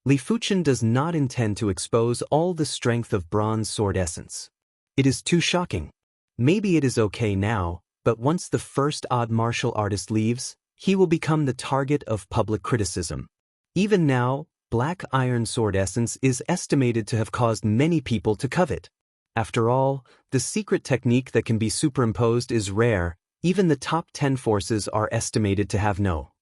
Li Fuchen does not intend to expose all the strength of bronze sword essence. It is too shocking. Maybe it is okay now, but once the first odd martial artist leaves, he will become the target of public criticism. Even now, black iron sword essence is estimated to have caused many people to covet. After all, the secret technique that can be superimposed is rare. Even the top 10 forces are estimated to have no.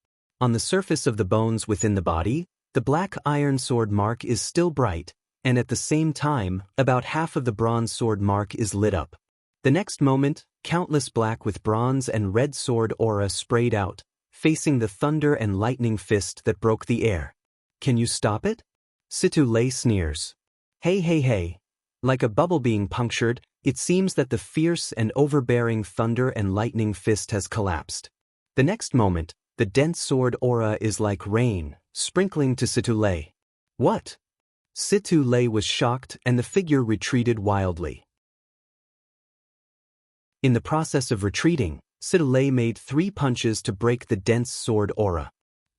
On the surface of the bones within the body, the black iron sword mark is still bright, and at the same time, about half of the bronze sword mark is lit up. The next moment, countless black with bronze and red sword aura sprayed out, facing the thunder and lightning fist that broke the air. Can you stop it? Situ Lei sneers. Hey hey hey. Like a bubble being punctured, it seems that the fierce and overbearing thunder and lightning fist has collapsed. The next moment, the dense sword aura is like rain, sprinkling to Situ Lei. What? Situ Lei was shocked and the figure retreated wildly. In the process of retreating, Situ Lei made 3 punches to break the dense sword aura.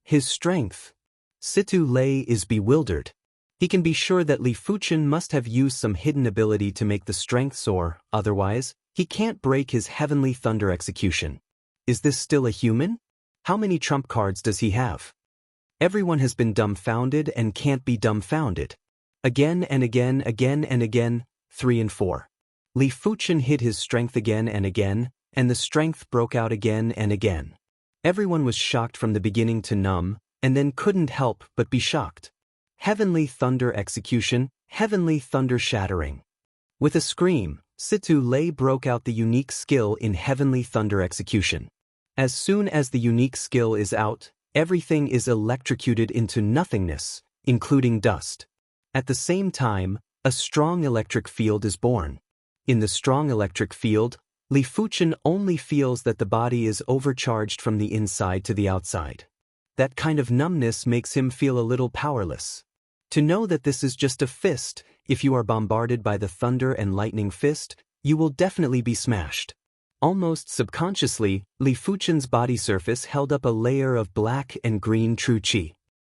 His strength. Situ Lei is bewildered. He can be sure that Li Fuchen must have used some hidden ability to make the strength soar, otherwise, he can't break his heavenly thunder execution. Is this still a human? How many trump cards does he have? Everyone has been dumbfounded and can't be dumbfounded. Again and again, 3 and 4. Li Fuchen hid his strength again, and the strength broke out again and again. Everyone was shocked from the beginning to numb, and then couldn't help but be shocked. Heavenly thunder execution, heavenly thunder shattering. With a scream, Situ Lei broke out the unique skill in heavenly thunder execution. As soon as the unique skill is out, everything is electrocuted into nothingness, including dust. At the same time, a strong electric field is born. In the strong electric field, Li Fuchen only feels that the body is overcharged from the inside to the outside. That kind of numbness makes him feel a little powerless. To know that this is just a fist, if you are bombarded by the thunder and lightning fist, you will definitely be smashed. Almost subconsciously, Li Fuchen's body surface held up a layer of black and green true qi.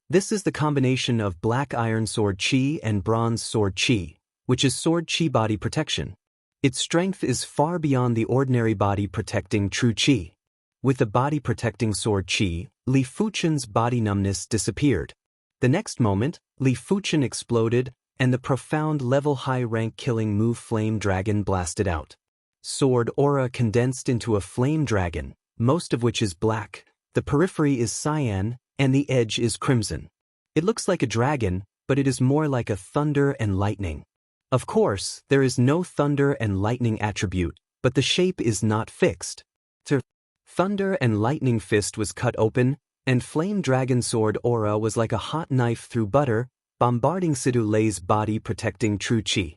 This is the combination of black iron sword qi and bronze sword qi, which is sword qi body protection. Its strength is far beyond the ordinary body protecting true qi. With the body protecting sword qi, Li Fuchen's body numbness disappeared. The next moment, Li Fuchen exploded, and the profound level high rank killing move Flame Dragon blasted out. Sword aura condensed into a flame dragon, most of which is black, the periphery is cyan, and the edge is crimson. It looks like a dragon, but it is more like a thunder and lightning. Of course, there is no thunder and lightning attribute, but the shape is not fixed. Thunder and lightning fist was cut open, and flame dragon sword aura was like a hot knife through butter, bombarding Situ Lei's body protecting true qi.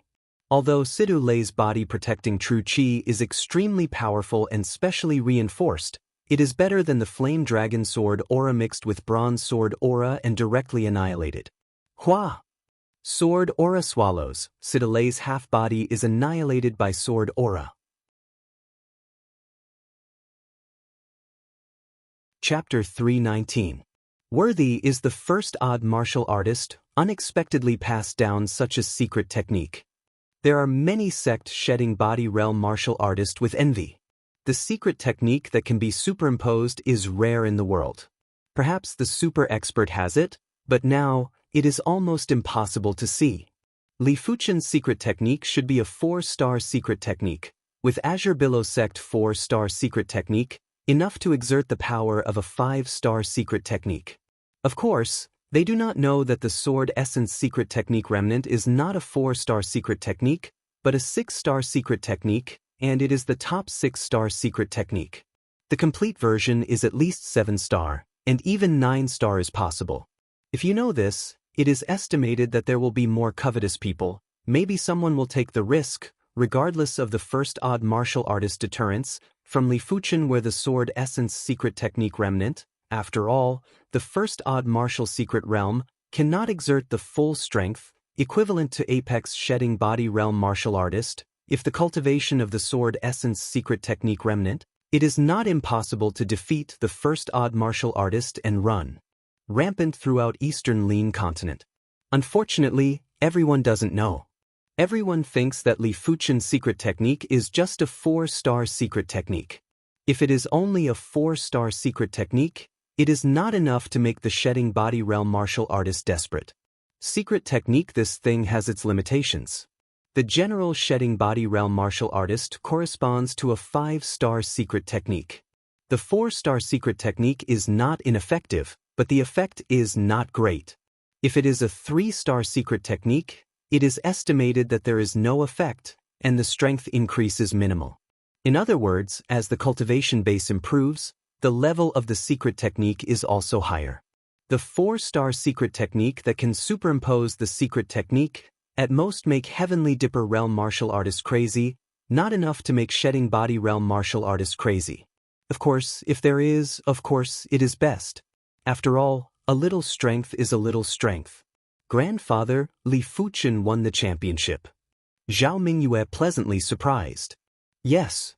Although Situ Lei's body protecting true qi is extremely powerful and specially reinforced, it is better than the flame dragon sword aura mixed with bronze sword aura and directly annihilated. Hua! Sword aura swallows, Situ Lei's half-body is annihilated by sword aura. Chapter 319. Worthy is the first odd martial artist, unexpectedly passed down such a secret technique. There are many sects shedding body realm martial artists with envy. The secret technique that can be superimposed is rare in the world. Perhaps the super expert has it, but now, it is almost impossible to see. Li Fuchen's secret technique should be a 4-star secret technique, with Azure Billow sect 4-star secret technique, enough to exert the power of a 5-star secret technique. Of course, they do not know that the Sword Essence secret technique remnant is not a 4-star secret technique, but a 6-star secret technique, and it is the top 6-star secret technique. The complete version is at least 7-star, and even 9-star is possible. If you know this, it is estimated that there will be more covetous people. Maybe someone will take the risk, regardless of the first odd martial artist deterrence, from Li Fuchen where the Sword Essence secret technique remnant. After all, the first odd martial secret realm cannot exert the full strength, equivalent to Apex shedding body realm martial artist. If the cultivation of the Sword Essence secret technique remnant, it is not impossible to defeat the first odd martial artist and run rampant throughout Eastern Lean continent. Unfortunately, everyone doesn't know. Everyone thinks that Li Fuchen's secret technique is just a 4-star secret technique. If it is only a 4-star secret technique, it is not enough to make the shedding body realm martial artist desperate. Secret technique, this thing has its limitations. The general shedding body realm martial artist corresponds to a 5-star secret technique. The 4-star secret technique is not ineffective, but the effect is not great. If it is a 3-star secret technique, it is estimated that there is no effect, and the strength increase is minimal. In other words, as the cultivation base improves, the level of the secret technique is also higher. The 4-star secret technique that can superimpose the secret technique, at most make Heavenly Dipper realm martial artist crazy, not enough to make shedding body realm martial artist crazy. Of course, if there is, it is best. After all, a little strength is a little strength. Grandfather, Li Fuchen won the championship. Zhao Mingyue pleasantly surprised. Yes.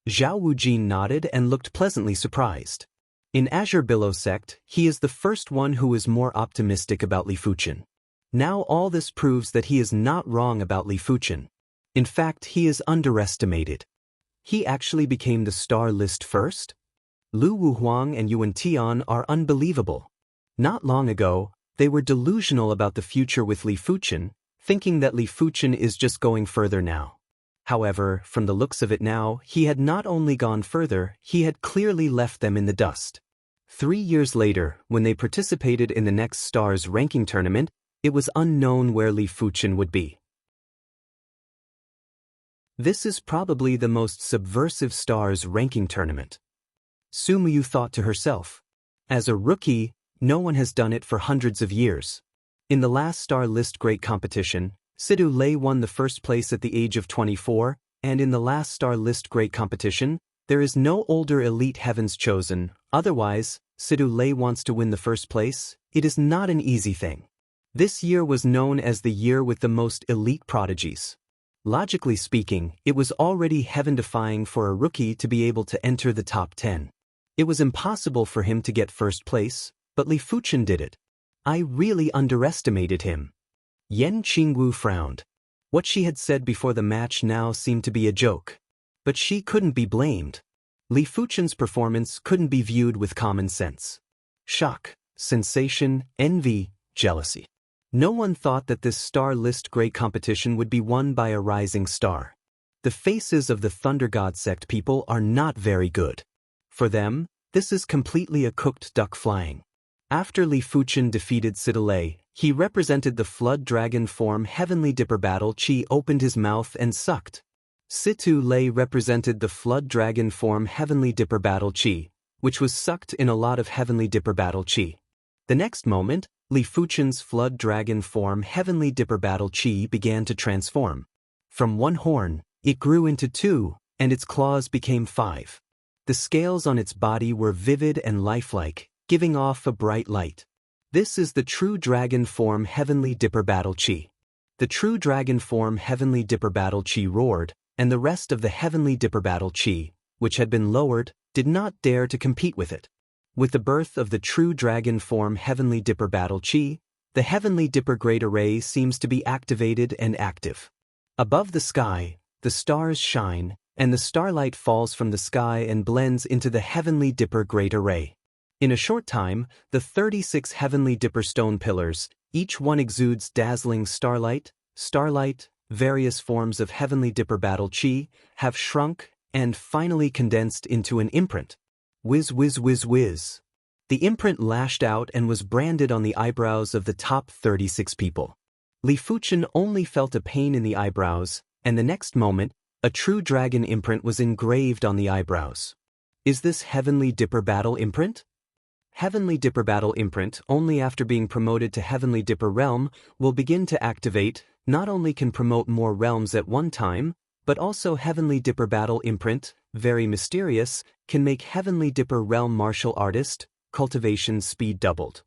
Zhao Wujin nodded and looked pleasantly surprised. In Azure Billow sect, he is the first one who is more optimistic about Li Fuchen. Now all this proves that he is not wrong about Li Fuchen. In fact, he is underestimated. He actually became the star list first? Lu Wuhuang and Yuan Tian are unbelievable. Not long ago, they were delusional about the future with Li Fuchen, thinking that Li Fuchen is just going further now. However, from the looks of it now, he had not only gone further, he had clearly left them in the dust. 3 years later, when they participated in the next Stars ranking tournament, it was unknown where Li Fuchen would be. This is probably the most subversive Stars ranking tournament. Su Muyu thought to herself. As a rookie, no one has done it for hundreds of years. In the last Star List Great competition, Sidu Lei won the first place at the age of 24, and in the last Star List Great competition, there is no older elite heavens chosen. Otherwise, Sidu Lei wants to win the first place. It is not an easy thing. This year was known as the year with the most elite prodigies. Logically speaking, it was already heaven-defying for a rookie to be able to enter the top 10. It was impossible for him to get first place, but Li Fuchen did it. I really underestimated him. Yan Qingwu frowned. What she had said before the match now seemed to be a joke. But she couldn't be blamed. Li Fuchen's performance couldn't be viewed with common sense. Shock, sensation, envy, jealousy. No one thought that this Star List Great competition would be won by a rising star. The faces of the Thunder God sect people are not very good. For them, this is completely a cooked duck flying. After Li Fuchen defeated Sidalei, he represented the Flood Dragon form Heavenly Dipper Battle Chi opened his mouth and sucked. Situ Lei represented the Flood Dragon form Heavenly Dipper Battle Chi, which was sucked in a lot of Heavenly Dipper Battle Chi. The next moment, Li Fuchen's Flood Dragon form Heavenly Dipper Battle Chi began to transform. From one horn, it grew into 2, and its claws became 5. The scales on its body were vivid and lifelike, giving off a bright light. This is the true dragon form Heavenly Dipper Battle Chi. The true dragon form Heavenly Dipper Battle Chi roared, and the rest of the Heavenly Dipper Battle Chi, which had been lowered, did not dare to compete with it. With the birth of the true dragon form Heavenly Dipper Battle Chi, the Heavenly Dipper Great Array seems to be activated and active. Above the sky, the stars shine, and the starlight falls from the sky and blends into the Heavenly Dipper Great Array. In a short time, the 36 Heavenly Dipper stone pillars, each one exudes dazzling starlight, various forms of Heavenly Dipper Battle Chi, have shrunk and finally condensed into an imprint. Whiz whiz whiz whiz. The imprint lashed out and was branded on the eyebrows of the top 36 people. Li Fuchen only felt a pain in the eyebrows, and the next moment, a true dragon imprint was engraved on the eyebrows. Is this Heavenly Dipper Battle imprint? Heavenly Dipper Battle imprint, only after being promoted to Heavenly Dipper Realm, will begin to activate. Not only can promote more realms at one time, but also Heavenly Dipper Battle imprint, very mysterious, can make Heavenly Dipper Realm martial artist, cultivation speed doubled.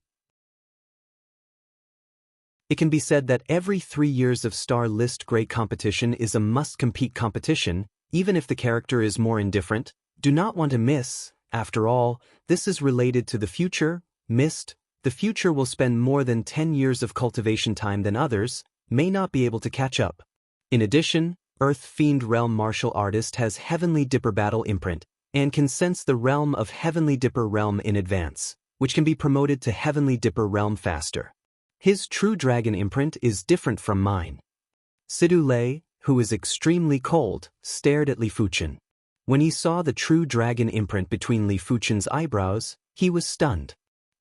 It can be said that every 3 years of Star List Great competition is a must-compete competition, even if the character is more indifferent, do not want to miss. After all, this is related to the future, missed. The future will spend more than 10 years of cultivation time than others, may not be able to catch up. In addition, Earth Fiend Realm Martial Artist has Heavenly Dipper Battle Imprint and can sense the realm of Heavenly Dipper Realm in advance, which can be promoted to Heavenly Dipper Realm faster. His True Dragon Imprint is different from mine. Sidu Lei, who is extremely cold, stared at Li Fuchen. When he saw the True Dragon Imprint between Li Fuchen's eyebrows, he was stunned.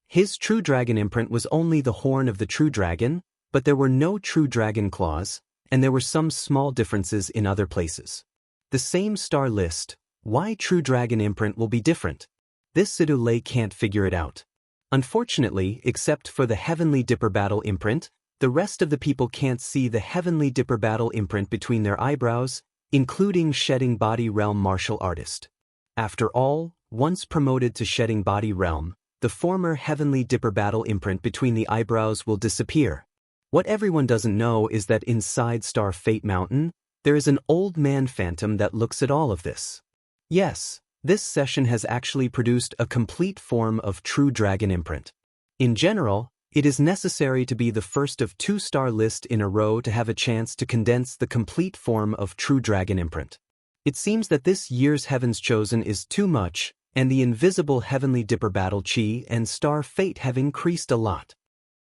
His True Dragon Imprint was only the horn of the True Dragon, but there were no True Dragon claws, and there were some small differences in other places. The same star list, why True Dragon Imprint will be different? This Sidu Lei can't figure it out. Unfortunately, except for the Heavenly Dipper Battle Imprint, the rest of the people can't see the Heavenly Dipper Battle Imprint between their eyebrows, including Shedding Body Realm Martial Artist. After all, once promoted to Shedding Body Realm, the former Heavenly Dipper Battle Imprint between the eyebrows will disappear. What everyone doesn't know is that inside Star Fate Mountain, there is an old man phantom that looks at all of this. Yes, this session has actually produced a complete form of True Dragon Imprint. In general, it is necessary to be the first of 2-star list in a row to have a chance to condense the complete form of True Dragon Imprint. It seems that this year's Heaven's Chosen is too much, and the invisible Heavenly Dipper Battle Chi and Star Fate have increased a lot.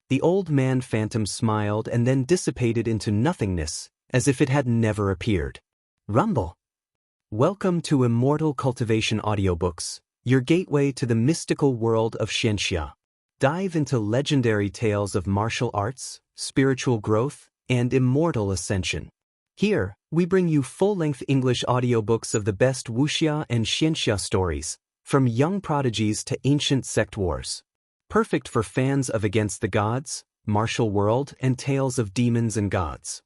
The old man phantom smiled and then dissipated into nothingness, as if it had never appeared. Rumble. Welcome to Immortal Cultivation Audiobooks, your gateway to the mystical world of Xianxia. Dive into legendary tales of martial arts, spiritual growth, and immortal ascension. Here, we bring you full-length English audiobooks of the best Wuxia and Xianxia stories, from young prodigies to ancient sect wars. Perfect for fans of Against the Gods, Martial World, and tales of demons and gods.